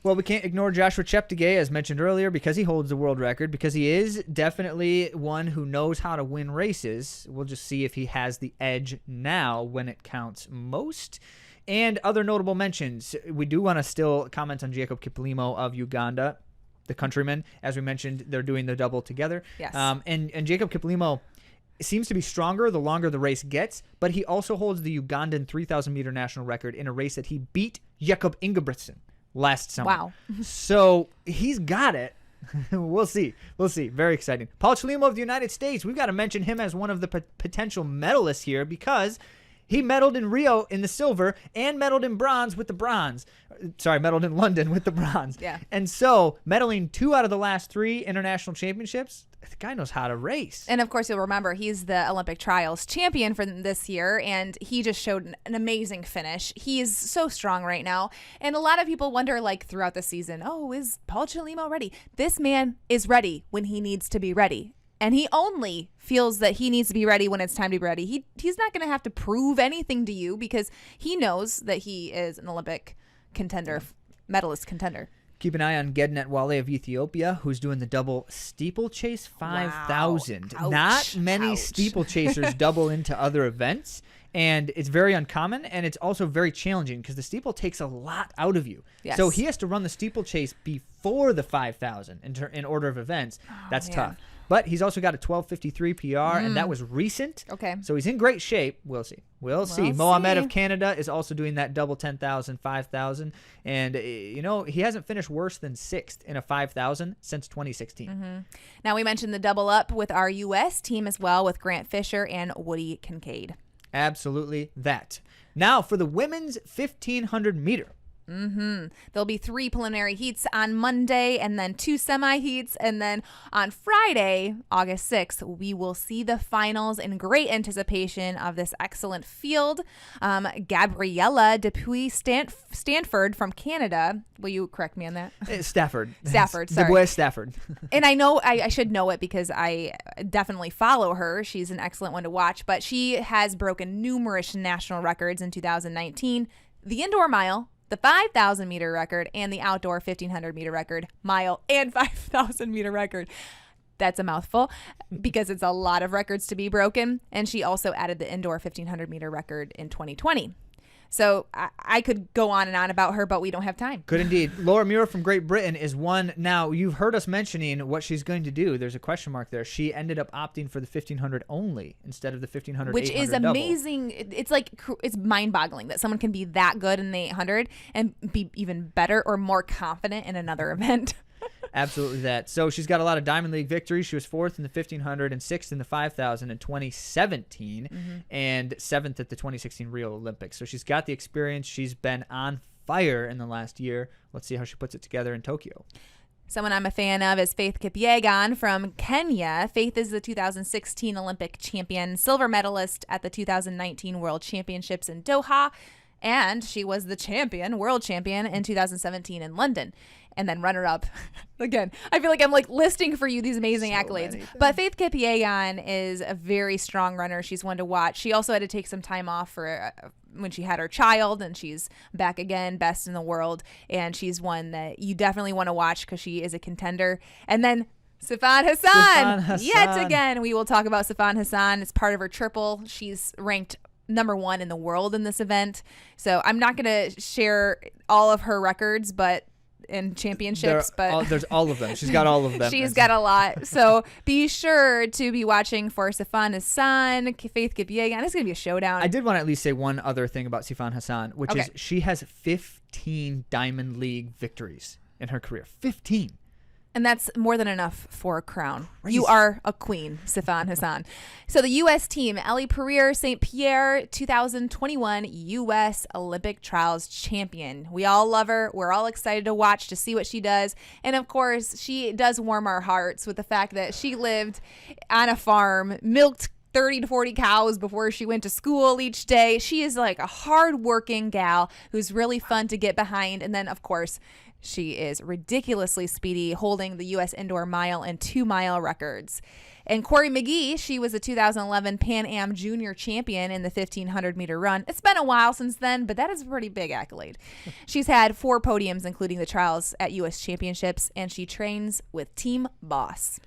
Well, we can't ignore Joshua Cheptegei, as mentioned earlier, because he holds the world record, because he is definitely one who knows how to win races. We'll just see if he has the edge now when it counts most. And other notable mentions, we do want to still comment on Jacob Kiplimo of Uganda, the countryman. As we mentioned, they're doing the double together. Yes. And Jacob Kiplimo seems to be stronger the longer the race gets, but he also holds the Ugandan 3,000 meter national record in a race that he beat Jakob Ingebrigtsen last summer. Wow. So he's got it. We'll see. Very exciting. Paul Chelimo of the United States. We've got to mention him as one of the potential medalists here, because he medaled in Rio in the silver and medaled in bronze with the bronze. Medaled in London with the bronze. Yeah. And so medaling 2 out of the last 3 international championships, the guy knows how to race. And of course, you'll remember he's the Olympic trials champion for this year, and he just showed an amazing finish. He is so strong right now. And a lot of people wonder, throughout the season, is Paul Chelimo ready? This man is ready when he needs to be ready. And he only feels that he needs to be ready when it's time to be ready. He's not going to have to prove anything to you, because he knows that he is an Olympic contender, medalist contender. Keep an eye on Gednet Wale of Ethiopia, who's doing the double steeplechase 5,000. Wow. Not many steeplechasers double into other events, and it's very uncommon, and it's also very challenging because the steeple takes a lot out of you. Yes. So he has to run the steeplechase before the 5,000 in order of events. That's man. tough. But he's also got a 12:53 PR, and that was recent. Okay. So he's in great shape. We'll see. We'll see. Mohammed of Canada is also doing that double 10,000, 5,000. And, he hasn't finished worse than 6th in a 5,000 since 2016. Now, we mentioned the double up with our U.S. team as well with Grant Fisher and Woody Kincaid. Absolutely that. Now, for the women's 1,500 meter. There'll be 3 preliminary heats on Monday and then 2 semi-heats. And then on Friday, August 6th, we will see the finals in great anticipation of this excellent field. Gabriella Dupuis Stanford from Canada. Will you correct me on that? Stafford, sorry. Dupuis Stafford. And I know I should know it because I definitely follow her. She's an excellent one to watch. But she has broken numerous national records in 2019. The indoor mile, the 5,000 meter record, and the outdoor 1,500 meter record, mile and 5,000 meter record. That's a mouthful because it's a lot of records to be broken. And she also added the indoor 1,500 meter record in 2020. So I could go on and on about her, but we don't have time. Good indeed. Laura Muir from Great Britain is one. Now, you've heard us mentioning what she's going to do. There's a question mark there. She ended up opting for the 1,500 only instead of the 1,500 which is amazing. Double. It's mind-boggling that someone can be that good in the 800 and be even better or more confident in another event. Absolutely that. So she's got a lot of Diamond League victories. She was 4th in the 1,500 and 6th in the 5,000 in 2017 and 7th at the 2016 Rio Olympics. So she's got the experience. She's been on fire in the last year. Let's see how she puts it together in Tokyo. Someone I'm a fan of is Faith Kipchoge from Kenya. Faith is the 2016 Olympic champion, silver medalist at the 2019 World Championships in Doha. And she was the world champion in 2017 in London. And then runner-up. Again, I feel like I'm listing for you these amazing accolades. But Faith Kipchoge is a very strong runner. She's one to watch. She also had to take some time off for when she had her child, and she's back again, best in the world. And she's one that you definitely want to watch because she is a contender. And then Sifan Hasan. Yet again, we will talk about Sifan Hasan. It's part of her triple. She's ranked number 1 in the world in this event. So I'm not going to share all of her records, but in championships, there's all of them. She's got all of them. She's got a lot. So be sure to be watching for Sifan Hasan, Faith Kipchoge, and it's going to be a showdown. I did want to at least say one other thing about Sifan Hasan, which is she has 15 Diamond League victories in her career. 15. And that's more than enough for a crown. Crazy. You are a queen, Sifan Hasan. So the U.S. team, Ellie Perrier St. Pierre, 2021 U.S. Olympic Trials champion. We all love her. We're all excited to watch to see what she does. And, of course, she does warm our hearts with the fact that she lived on a farm, milked 30 to 40 cows before she went to school each day. She is like a hard-working gal who's really fun to get behind. And then, of course, she is ridiculously speedy, holding the U.S. indoor mile and 2-mile records. And Corey McGee, she was a 2011 Pan Am Junior champion in the 1,500 meter run. It's been a while since then, but that is a pretty big accolade. She's had 4 podiums, including the trials at U.S. championships, and she trains with Team Boss.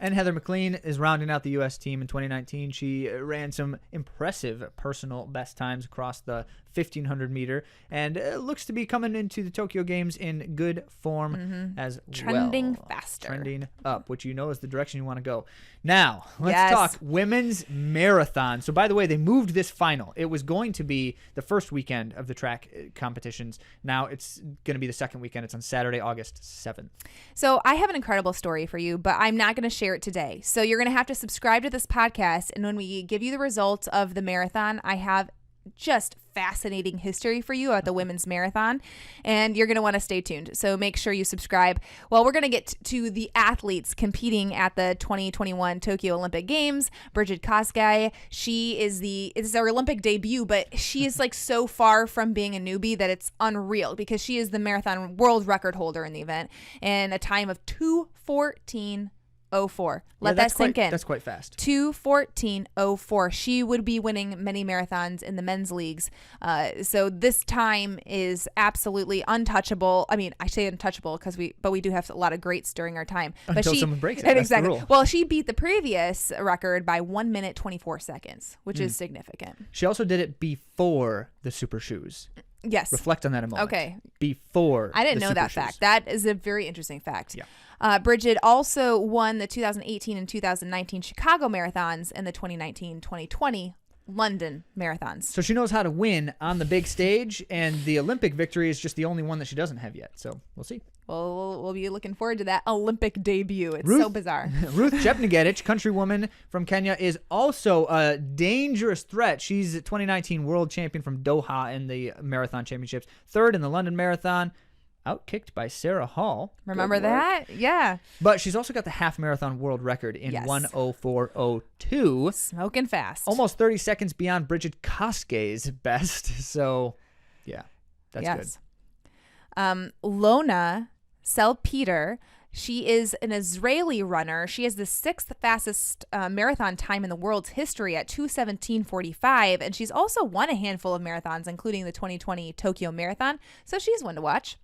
And Heather McLean is rounding out the U.S. team in 2019. She ran some impressive personal best times across the 1,500 meter and looks to be coming into the Tokyo Games in good form as Trending well. faster. Trending up, which you know is the direction you want to go. Now, let's talk women's marathon. So, by the way, they moved this final. It was going to be the first weekend of the track competitions. Now it's going to be the second weekend. It's on Saturday, August 7th. So I have an incredible story for you, but I'm not going to share it today. So you're going to have to subscribe to this podcast. And when we give you the results of the marathon, I have just fascinating history for you at the women's marathon, and you're going to want to stay tuned. So make sure you subscribe. Well, we're going to get to the athletes competing at the 2021 Tokyo Olympic Games. Bridget Kosgei, it's her Olympic debut, but she is so far from being a newbie that it's unreal because she is the marathon world record holder in the event in a time of 2:14.04. Let that sink in. That's quite fast. 2:14.04. She would be winning many marathons in the men's leagues. So this time is absolutely untouchable. I mean, I say untouchable but we do have a lot of greats during our time. Until someone breaks it. Exactly. That's the rule. Well, she beat the previous record by 1 minute 24 seconds, which is significant. She also did it before the super shoes. Yes. Reflect on that a moment. Okay. Before I didn't the know Super that Shoes. fact. That is a very interesting fact. Yeah. Bridget also won the 2018 and 2019 Chicago marathons and the 2019-2020 London marathons. So she knows how to win on the big stage, and the Olympic victory is just the only one that she doesn't have yet. So we'll see. Well, we'll be looking forward to that Olympic debut. It's so bizarre. Ruth Chepngetich, countrywoman from Kenya, is also a dangerous threat. She's a 2019 world champion from Doha in the marathon championships, third in the London marathon, outkicked by Sarah Hall. Remember that? Yeah. But she's also got the half marathon world record in 1:04:02. Smoking fast. Almost 30 seconds beyond Bridget Kosgei's best. So, yeah, that's good. Lona Selpeter, she is an Israeli runner. She has the 6th fastest marathon time in the world's history at 2:17:45, and she's also won a handful of marathons, including the 2020 Tokyo Marathon. So she's one to watch.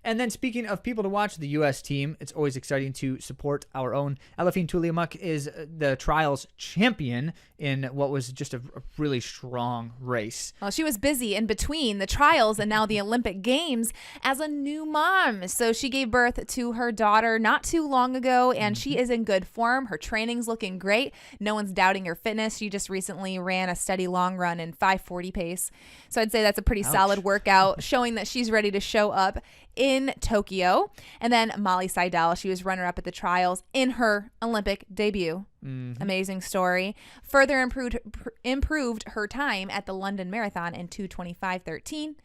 And then speaking of people to watch, the U.S. team, it's always exciting to support our own. Elifine Tuliamuk is the trials champion in what was just a really strong race. Well, she was busy in between the trials and now the Olympic Games as a new mom. So she gave birth to her daughter not too long ago, and she is in good form. Her training's looking great. No one's doubting her fitness. She just recently ran a steady long run in 5:40 pace. So I'd say that's a pretty solid workout, showing that she's ready to show up in Tokyo. And then Molly Seidel, she was runner-up at the trials in her Olympic debut. Amazing story. Further improved her time at the London Marathon in 2:25:13.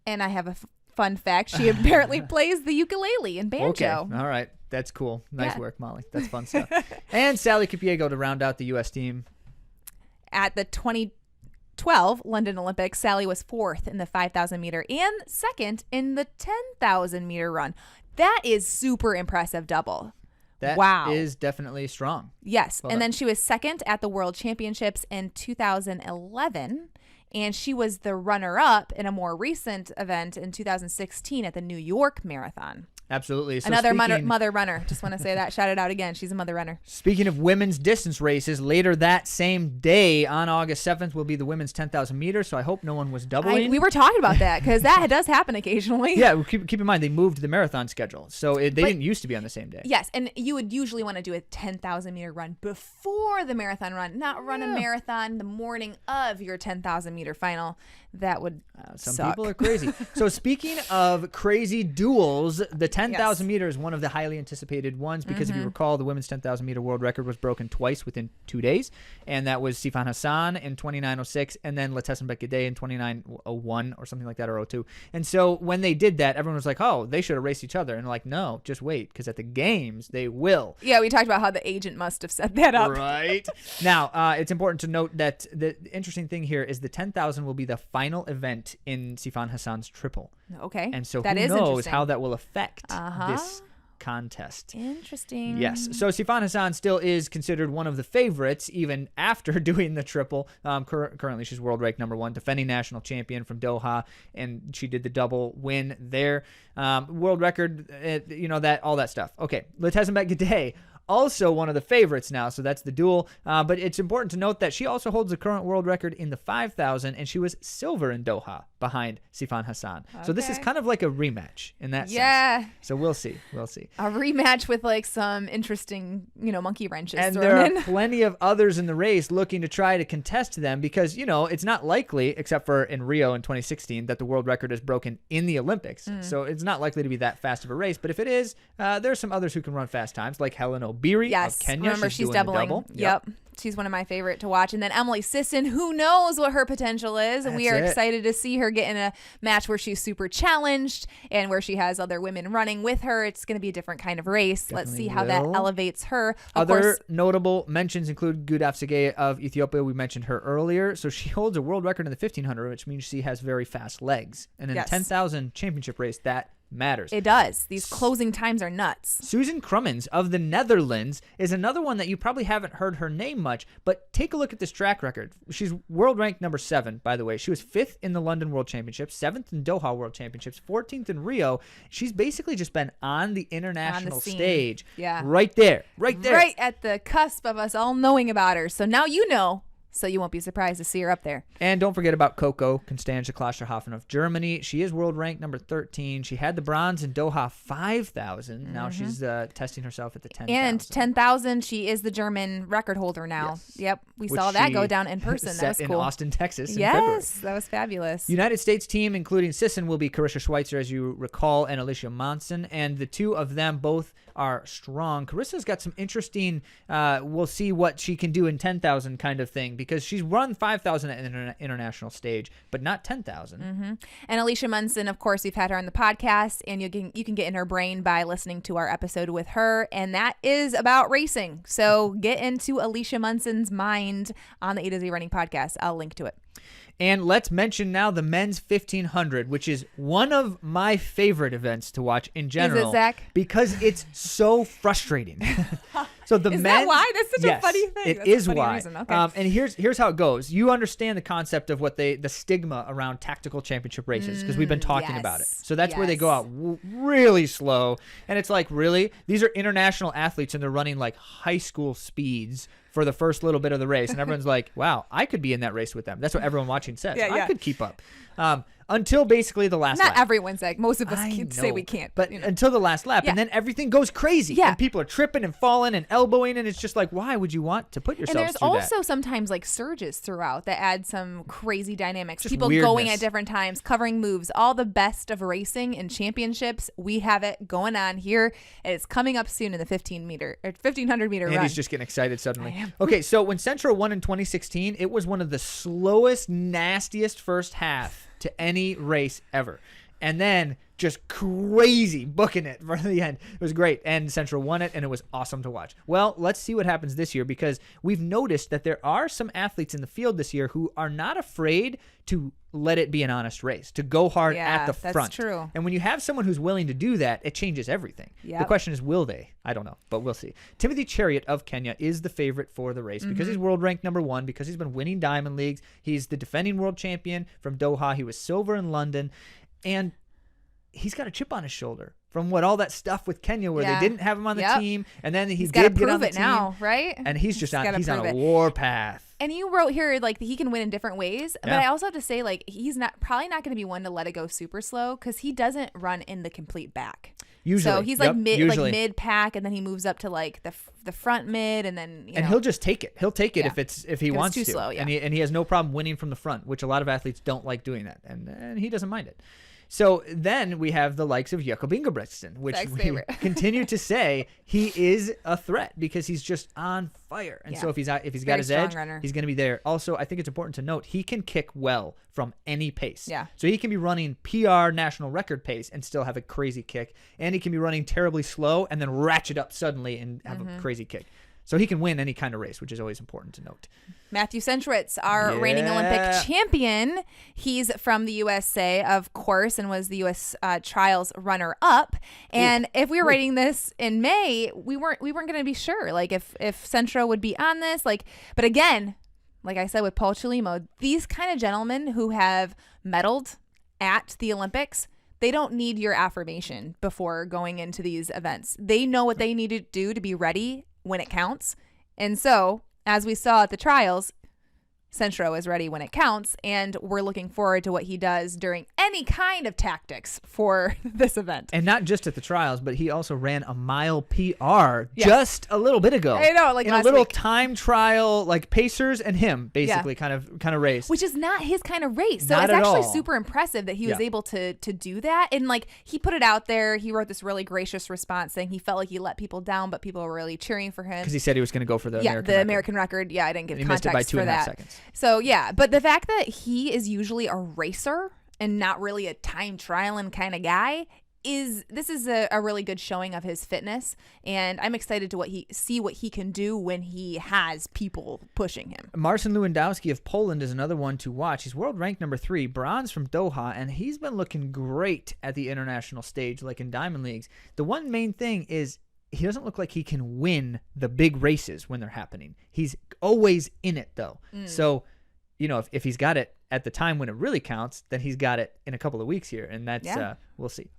And I have a fun fact. She apparently plays the ukulele and banjo. Okay. All right. That's cool. Nice work, Molly. That's fun stuff. And Sally Capiego to round out the U.S. team. At the 2012 London Olympics, Sally was 4th in the 5,000 meter and 2nd in the 10,000 meter run. That is super impressive double. That wow. is definitely strong. Yes. Well and done. then she was 2nd at the World Championships in 2011. And she was the runner-up in a more recent event in 2016 at the New York Marathon. Absolutely. So Another mother runner. Just want to say that. Shout it out again. She's a mother runner. Speaking of women's distance races, later that same day on August 7th will be the women's 10,000 meters. So I hope no one was doubling. We were talking about that because that does happen occasionally. Yeah, keep in mind they moved the marathon schedule. So they didn't used to be on the same day. Yes, and you would usually want to do a 10,000 meter run before the marathon run, not run a marathon the morning of your 10,000 meter final. That would Some suck. people are crazy. So speaking of crazy duels, the 10,000 meter is one of the highly anticipated ones because if you recall, the women's 10,000 meter world record was broken twice within 2 days, and that was Sifan Hasan in 29:06 and then Letesenbet Gidey in 29:01 or something like that, or 02. And so when they did that, everyone was like, oh, they should have raced each other. And like, no, just wait, because at the games, they will. Yeah, we talked about how the agent must have set that up. Right. Now, it's important to note that the interesting thing here is the 10,000 will be the final event in Sifan Hasan's triple. Okay. And so that who is knows interesting. how that will affect this contest. Interesting. Yes. So Sifan Hasan still is considered one of the favorites even after doing the triple. Currently, she's world ranked #1, defending national champion from Doha, and she did the double win there. World record, that all that stuff. Okay. Letesenbet Gidey, also one of the favorites now, so that's the duel. But it's important to note that she also holds the current world record in the 5,000, and she was silver in Doha behind Sifan Hasan. So this is kind of like a rematch in that sense. So we'll see. A rematch with like some interesting, monkey wrenches. And there are plenty of others in the race looking to try to contest them because, it's not likely, except for in Rio in 2016, that the world record is broken in the Olympics. So it's not likely to be that fast of a race. But if it is, there's some others who can run fast times, like Helen O'berry of Kenya. Remember, she's doing doubling. the double. Yep. She's one of my favorite to watch. And then Emily Sisson, who knows what her potential is. We are excited to see her get in a match where she's super challenged and where she has other women running with her. It's going to be a different kind of race. Let's see how that elevates her. Other notable mentions include Gudaf Tsegay of Ethiopia. We mentioned her earlier. So she holds a world record in the 1,500, which means she has very fast legs. And in the 10,000 championship race, that matters. It does. These closing times are nuts. Susan Crummons of the Netherlands is another one that you probably haven't heard her name much, but take a look at this track record. She's world ranked #7, by the way. She was 5th in the London World Championships, 7th in Doha World Championships, 14th in Rio. She's basically just been on the international stage. Yeah. Right there. Right at the cusp of us all knowing about her. So now you know. So you won't be surprised to see her up there. And don't forget about Coco Constanze Klosterhoffen of Germany. She is world ranked number 13. She had the bronze in Doha 5,000. Now she's testing herself at the 10,000. And 10,000, she is the German record holder now. Yes. Yep, we Which saw that she go down in person. That was set cool. in Austin, Texas in February. Yes, that was fabulous. United States team, including Sisson, will be Karissa Switzer, as you recall, and Alicia Monson. And the two of them both are strong. Carissa's got some interesting, we'll see what she can do in 10,000 kind of thing, because she's run 5,000 at an international stage, but not 10,000. And Alicia Munson, of course, we've had her on the podcast, and you can get in her brain by listening to our episode with her, and that is about racing. So get into Alicia Munson's mind on the A to Z Running podcast. I'll link to it. And let's mention now the men's 1500, which is one of my favorite events to watch in general. Is it, Zach? Because it's so frustrating. So the Is men's, that why? That's such a yes, funny thing. It That's a is funny why. reason. Okay. And here's how it goes. You understand the concept of what the stigma around tactical championship races, because we've been talking about it. So that's where they go out really slow. And it's like, really? These are international athletes, and they're running like high school speeds for the first little bit of the race, and everyone's like, wow, I could be in that race with them. That's what everyone watching says. I could keep up. Until basically the last lap. Not everyone's like, most of us say we can't. But until the last lap. Yeah. And then everything goes crazy. Yeah. And people are tripping and falling and elbowing, and it's just like, why would you want to put yourself And there's through also that? sometimes like surges throughout that add some crazy dynamics. Just People weirdness. going at different times, covering moves, all the best of racing and championships. We have it going on here. It's coming up soon in the 1500 meter run. Andy's just getting excited suddenly. I am. Okay, so when Centro won in 2016, it was one of the slowest, nastiest first half to any race ever. And then just crazy booking it for the end. It was great. And Central won it, and it was awesome to watch. Well, let's see what happens this year, because we've noticed that there are some athletes in the field this year who are not afraid to let it be an honest race, to go hard at the front. That's true. And when you have someone who's willing to do that, it changes everything. Yep. The question is, will they? I don't know, but we'll see. Timothy Chariot of Kenya is the favorite for the race because he's world ranked number 1, because he's been winning Diamond Leagues. He's the defending world champion from Doha. He was silver in London. And he's got a chip on his shoulder from all that stuff with Kenya where they didn't have him on the team, and then he's got to did get on prove the it team, now, right? And he's just on prove a it. war path. And you wrote here like he can win in different ways, but I also have to say like he's probably not going to be one to let it go super slow, because he doesn't run in the complete back. Usually, so he's like mid pack, and then he moves up to like the front mid, and then and he'll just take it. He'll take it if he wants too to. Slow, and he has no problem winning from the front, which a lot of athletes don't like doing that, and he doesn't mind it. So then we have the likes of Jakob Ingebrigtsen, which we continue to say he is a threat because he's just on fire. And so if he's got his edge, he's going to be there. Also, I think it's important to note he can kick well from any pace. Yeah. So he can be running PR national record pace and still have a crazy kick, and he can be running terribly slow and then ratchet up suddenly and have a crazy kick. So he can win any kind of race, which is always important to note. Matthew Centrowitz, our reigning Olympic champion. He's from the USA, of course, and was the U.S. trials runner-up. And if we were writing this in May, we weren't going to be sure, like if Centro would be on this. But again, like I said with Paul Chelimo, these kind of gentlemen who have medaled at the Olympics, they don't need your affirmation before going into these events. They know what they need to do to be ready when it counts. And so, as we saw at the trials, Centro is ready when it counts, and we're looking forward to what he does during any kind of tactics for this event. And not just at the trials, but he also ran a mile PR just a little bit ago. I know, like in last a little week. time trial, like Pacers and him, basically, kind of race. Which is not his kind of race. So Not it's at actually all. super impressive that he was able to do that. And like he put it out there. He wrote this really gracious response saying he felt like he let people down, but people were really cheering for him. Because he said he was going to go for the American record. American record. Yeah, I didn't give And he missed it by context for 2.5 that. seconds. So yeah, but the fact that he is usually a racer and not really a time trialing kind of guy is a really good showing of his fitness, and I'm excited to see what he can do when he has people pushing him. Marcin Lewandowski of Poland is another one to watch. He's world ranked number 3, bronze from Doha, and he's been looking great at the international stage, like in Diamond Leagues. The one main thing is he doesn't look like he can win the big races when they're happening. He's always in it, though. So, if he's got it at the time when it really counts, then he's got it in a couple of weeks here, and that's we'll see.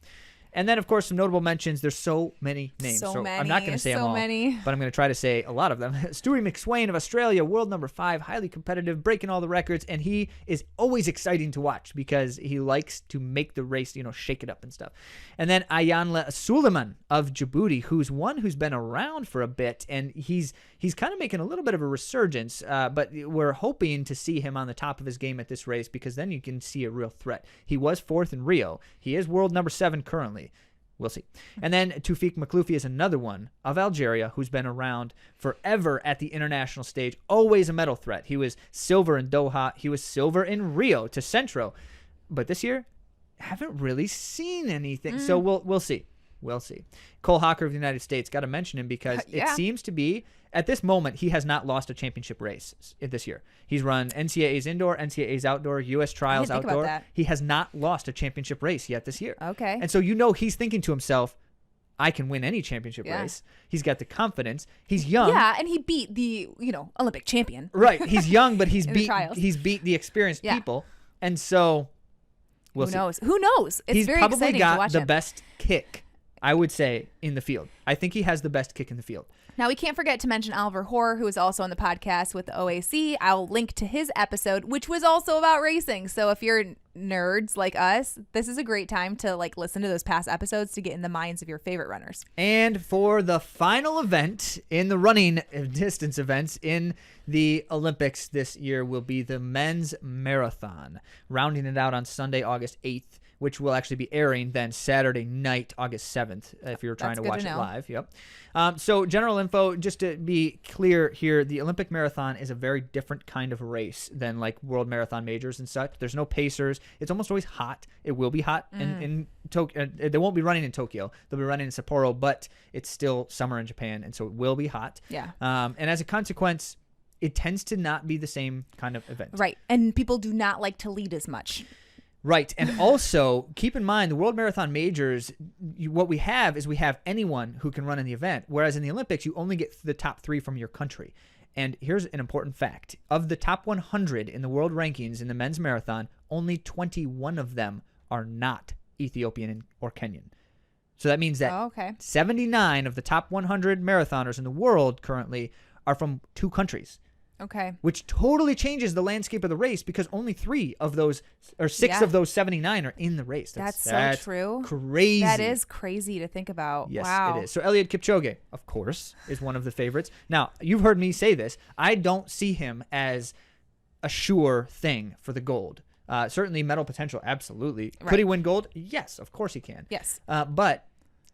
And then, of course, some notable mentions. There's so many names. So many. I'm not going to say them all, but I'm going to try to say a lot of them. Stewie McSwain of Australia, world number 5, highly competitive, breaking all the records, and he is always exciting to watch because he likes to make the race, shake it up and stuff. And then Ayanla Suleiman of Djibouti, who's been around for a bit, and he's kind of making a little bit of a resurgence, but we're hoping to see him on the top of his game at this race because then you can see a real threat. He was 4th in Rio. He is world number 7 currently. We'll see. And then Tufik Makhloufi is another one of Algeria who's been around forever at the international stage, always a medal threat. He was silver in Doha. He was silver in Rio to Centro. But this year, haven't really seen anything. So we'll see. We'll see. Cole Hocker of the United States, got to mention him because it seems to be, at this moment, he has not lost a championship race this year. He's run NCAA's indoor, NCAA's outdoor, U.S. trials outdoor. He has not lost a championship race yet this year. Okay. And so he's thinking to himself, I can win any championship race. He's got the confidence. He's young. Yeah, and he beat the, Olympic champion. Right. He's young, but he's the beat the experienced people. And so we'll see. Who knows? It's very exciting to watch him. He's probably got the best kick, I would say, in the field. I think he has the best kick in the field. Now, we can't forget to mention Oliver Hoare, who is also on the podcast with the OAC. I'll link to his episode, which was also about racing. So if you're nerds like us, this is a great time to listen to those past episodes to get in the minds of your favorite runners. And for the final event in the running distance events in the Olympics this year will be the men's marathon, rounding it out on Sunday, August 8th. Which will actually be airing then Saturday night, August 7th, if you're trying to watch it live. Yep. So general info, just to be clear here, the Olympic marathon is a very different kind of race than world marathon majors and such. There's no pacers. It's almost always hot. It will be hot in Tokyo. They won't be running in Tokyo. They'll be running in Sapporo, but it's still summer in Japan, and so it will be hot. Yeah. And as a consequence, it tends to not be the same kind of event. Right. And people do not like to lead as much. Right. And also, keep in mind, the World Marathon Majors, what we have is we have anyone who can run in the event, whereas in the Olympics, you only get the top 3 from your country. And here's an important fact. Of the top 100 in the world rankings in the men's marathon, only 21 of them are not Ethiopian or Kenyan. So that means that 79 of the top 100 marathoners in the world currently are from 2 countries. Okay. Which totally changes the landscape of the race because only 3 of those, or 6 of those 79 are in the race. That's so true. Crazy. That is crazy to think about. Yes, wow. It is. So Eliot Kipchoge, of course, is one of the favorites. Now, you've heard me say this. I don't see him as a sure thing for the gold. Certainly medal potential, absolutely. Right. Could he win gold? Yes, of course he can. Yes. But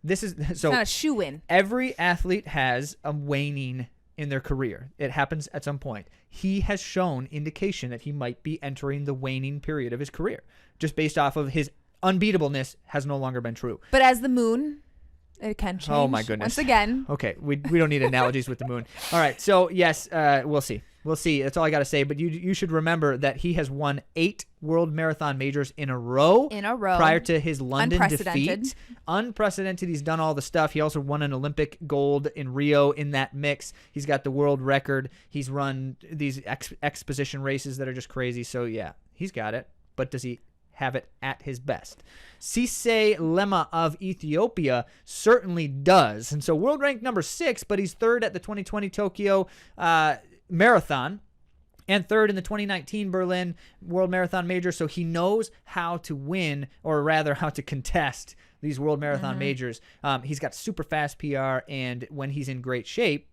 this is so. It's not a shoe-in. Every athlete has a waning in their career. It happens at some point. He has shown indication that he might be entering the waning period of his career, just based off of his unbeatableness has no longer been true. But as the moon, it can change. Oh my goodness. Once again. Okay, we don't need analogies with the moon. All right, so yes, we'll see. We'll see. That's all I got to say. But you should remember that he has won 8 world marathon majors in a row. Prior to his London defeat. Unprecedented. He's done all the stuff. He also won an Olympic gold in Rio in that mix. He's got the world record. He's run these exposition races that are just crazy. So yeah, he's got it. But does he have it at his best? Sise Lema of Ethiopia certainly does. And so world ranked number 6, but he's 3rd at the 2020 Tokyo Marathon and 3rd in the 2019 Berlin World Marathon Major. So he knows how to win, or rather how to contest these World Marathon Majors. He's got super fast PR, and when he's in great shape,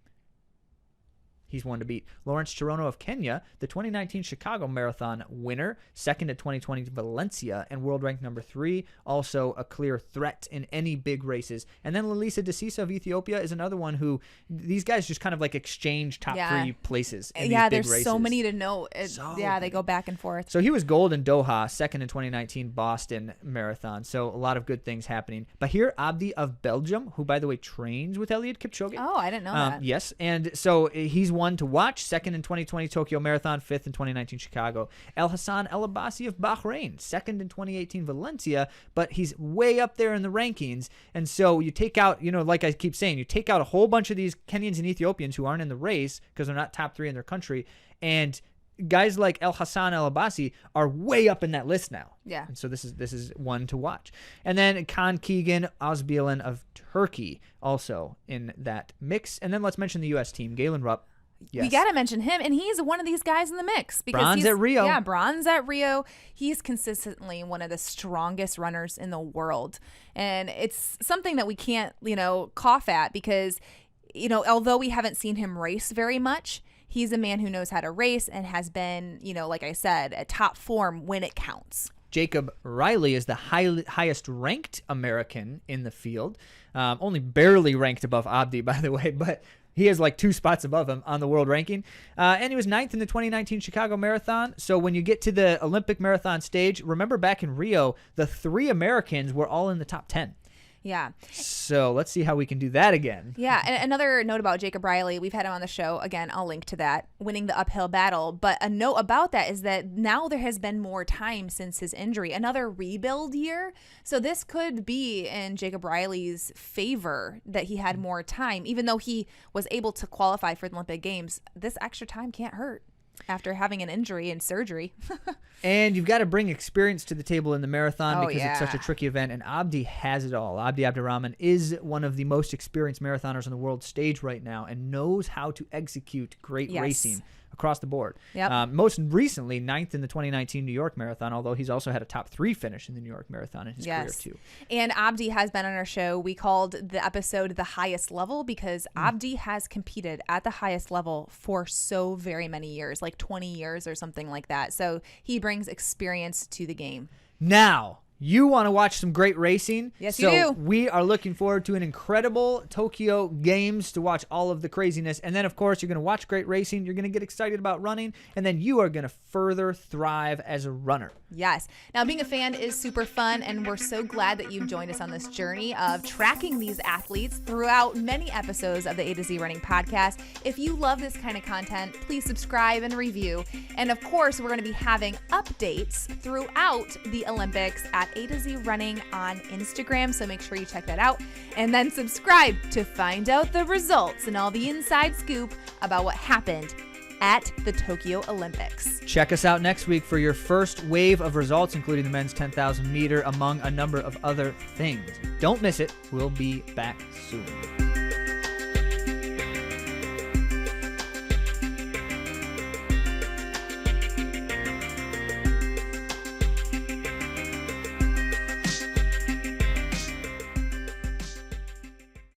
he's one to beat. Lawrence Cherono of Kenya, the 2019 Chicago Marathon winner, 2nd at 2020 Valencia, and world ranked number 3, also a clear threat in any big races. And then Lalisa Desisa of Ethiopia is another one who these guys just kind of exchange top 3 places in these big races. There's so many to know. They go back and forth. So he was gold in Doha, 2nd in 2019 Boston Marathon. So a lot of good things happening. Bahir Abdi of Belgium, who by the way trains with Eliot Kipchoge. Oh, I didn't know that. Yes, and so he's one to watch. 2nd in 2020 Tokyo Marathon, 5th in 2019 Chicago. El Hassan El Abbasi of Bahrain, 2nd in 2018 Valencia, but he's way up there in the rankings. And so you take out, like I keep saying, you take out a whole bunch of these Kenyans and Ethiopians who aren't in the race because they're not top 3 in their country, and guys like El Hassan El Abbasi are way up in that list now. Yeah. And so this is one to watch. And then Keegan Özbielen of Turkey also in that mix. And then let's mention the U.S. team, Galen Rupp. Yes. We got to mention him, and he's one of these guys in the mix. Because Bronze at Rio. Yeah, bronze at Rio. He's consistently one of the strongest runners in the world. And it's something that we can't, cough at because, although we haven't seen him race very much, he's a man who knows how to race and has been, like I said, at top form when it counts. Jacob Riley is the highest ranked American in the field. Only barely ranked above Abdi, by the way, but he is like 2 spots above him on the world ranking. And he was 9th in the 2019 Chicago Marathon. So when you get to the Olympic marathon stage, remember back in Rio, the 3 Americans were all in the top 10. Yeah. So let's see how we can do that again. Yeah. And another note about Jacob Riley, we've had him on the show. Again, I'll link to that, winning the uphill battle. But a note about that is that now there has been more time since his injury, another rebuild year. So this could be in Jacob Riley's favor that he had more time, even though he was able to qualify for the Olympic Games. This extra time can't hurt after having an injury and surgery. And you've got to bring experience to the table in the marathon because yeah. it's such a tricky event. And Abdi has it all. Abdi Abdirahman is one of the most experienced marathoners on the world stage right now and knows how to execute great racing across the board. Yep. Most recently, 9th in the 2019 New York Marathon, although he's also had a top 3 finish in the New York Marathon in his career too. And Abdi has been on our show. We called the episode The Highest Level because Abdi has competed at the highest level for so very many years, like 20 years or something like that. So he brings experience to the game. Now, you want to watch some great racing? Yes, so you do. We are looking forward to an incredible Tokyo Games to watch all of the craziness. And then, of course, you're going to watch great racing. You're going to get excited about running. And then you are going to further thrive as a runner. Yes. Now, being a fan is super fun, and we're so glad that you've joined us on this journey of tracking these athletes throughout many episodes of the A to Z Running podcast. If you love this kind of content, please subscribe and review. And of course, we're going to be having updates throughout the Olympics at A to Z Running on Instagram, so make sure you check that out. And then subscribe to find out the results and all the inside scoop about what happened at the Tokyo Olympics. Check us out next week for your first wave of results, including the men's 10,000 meter, among a number of other things. Don't miss it. We'll be back soon.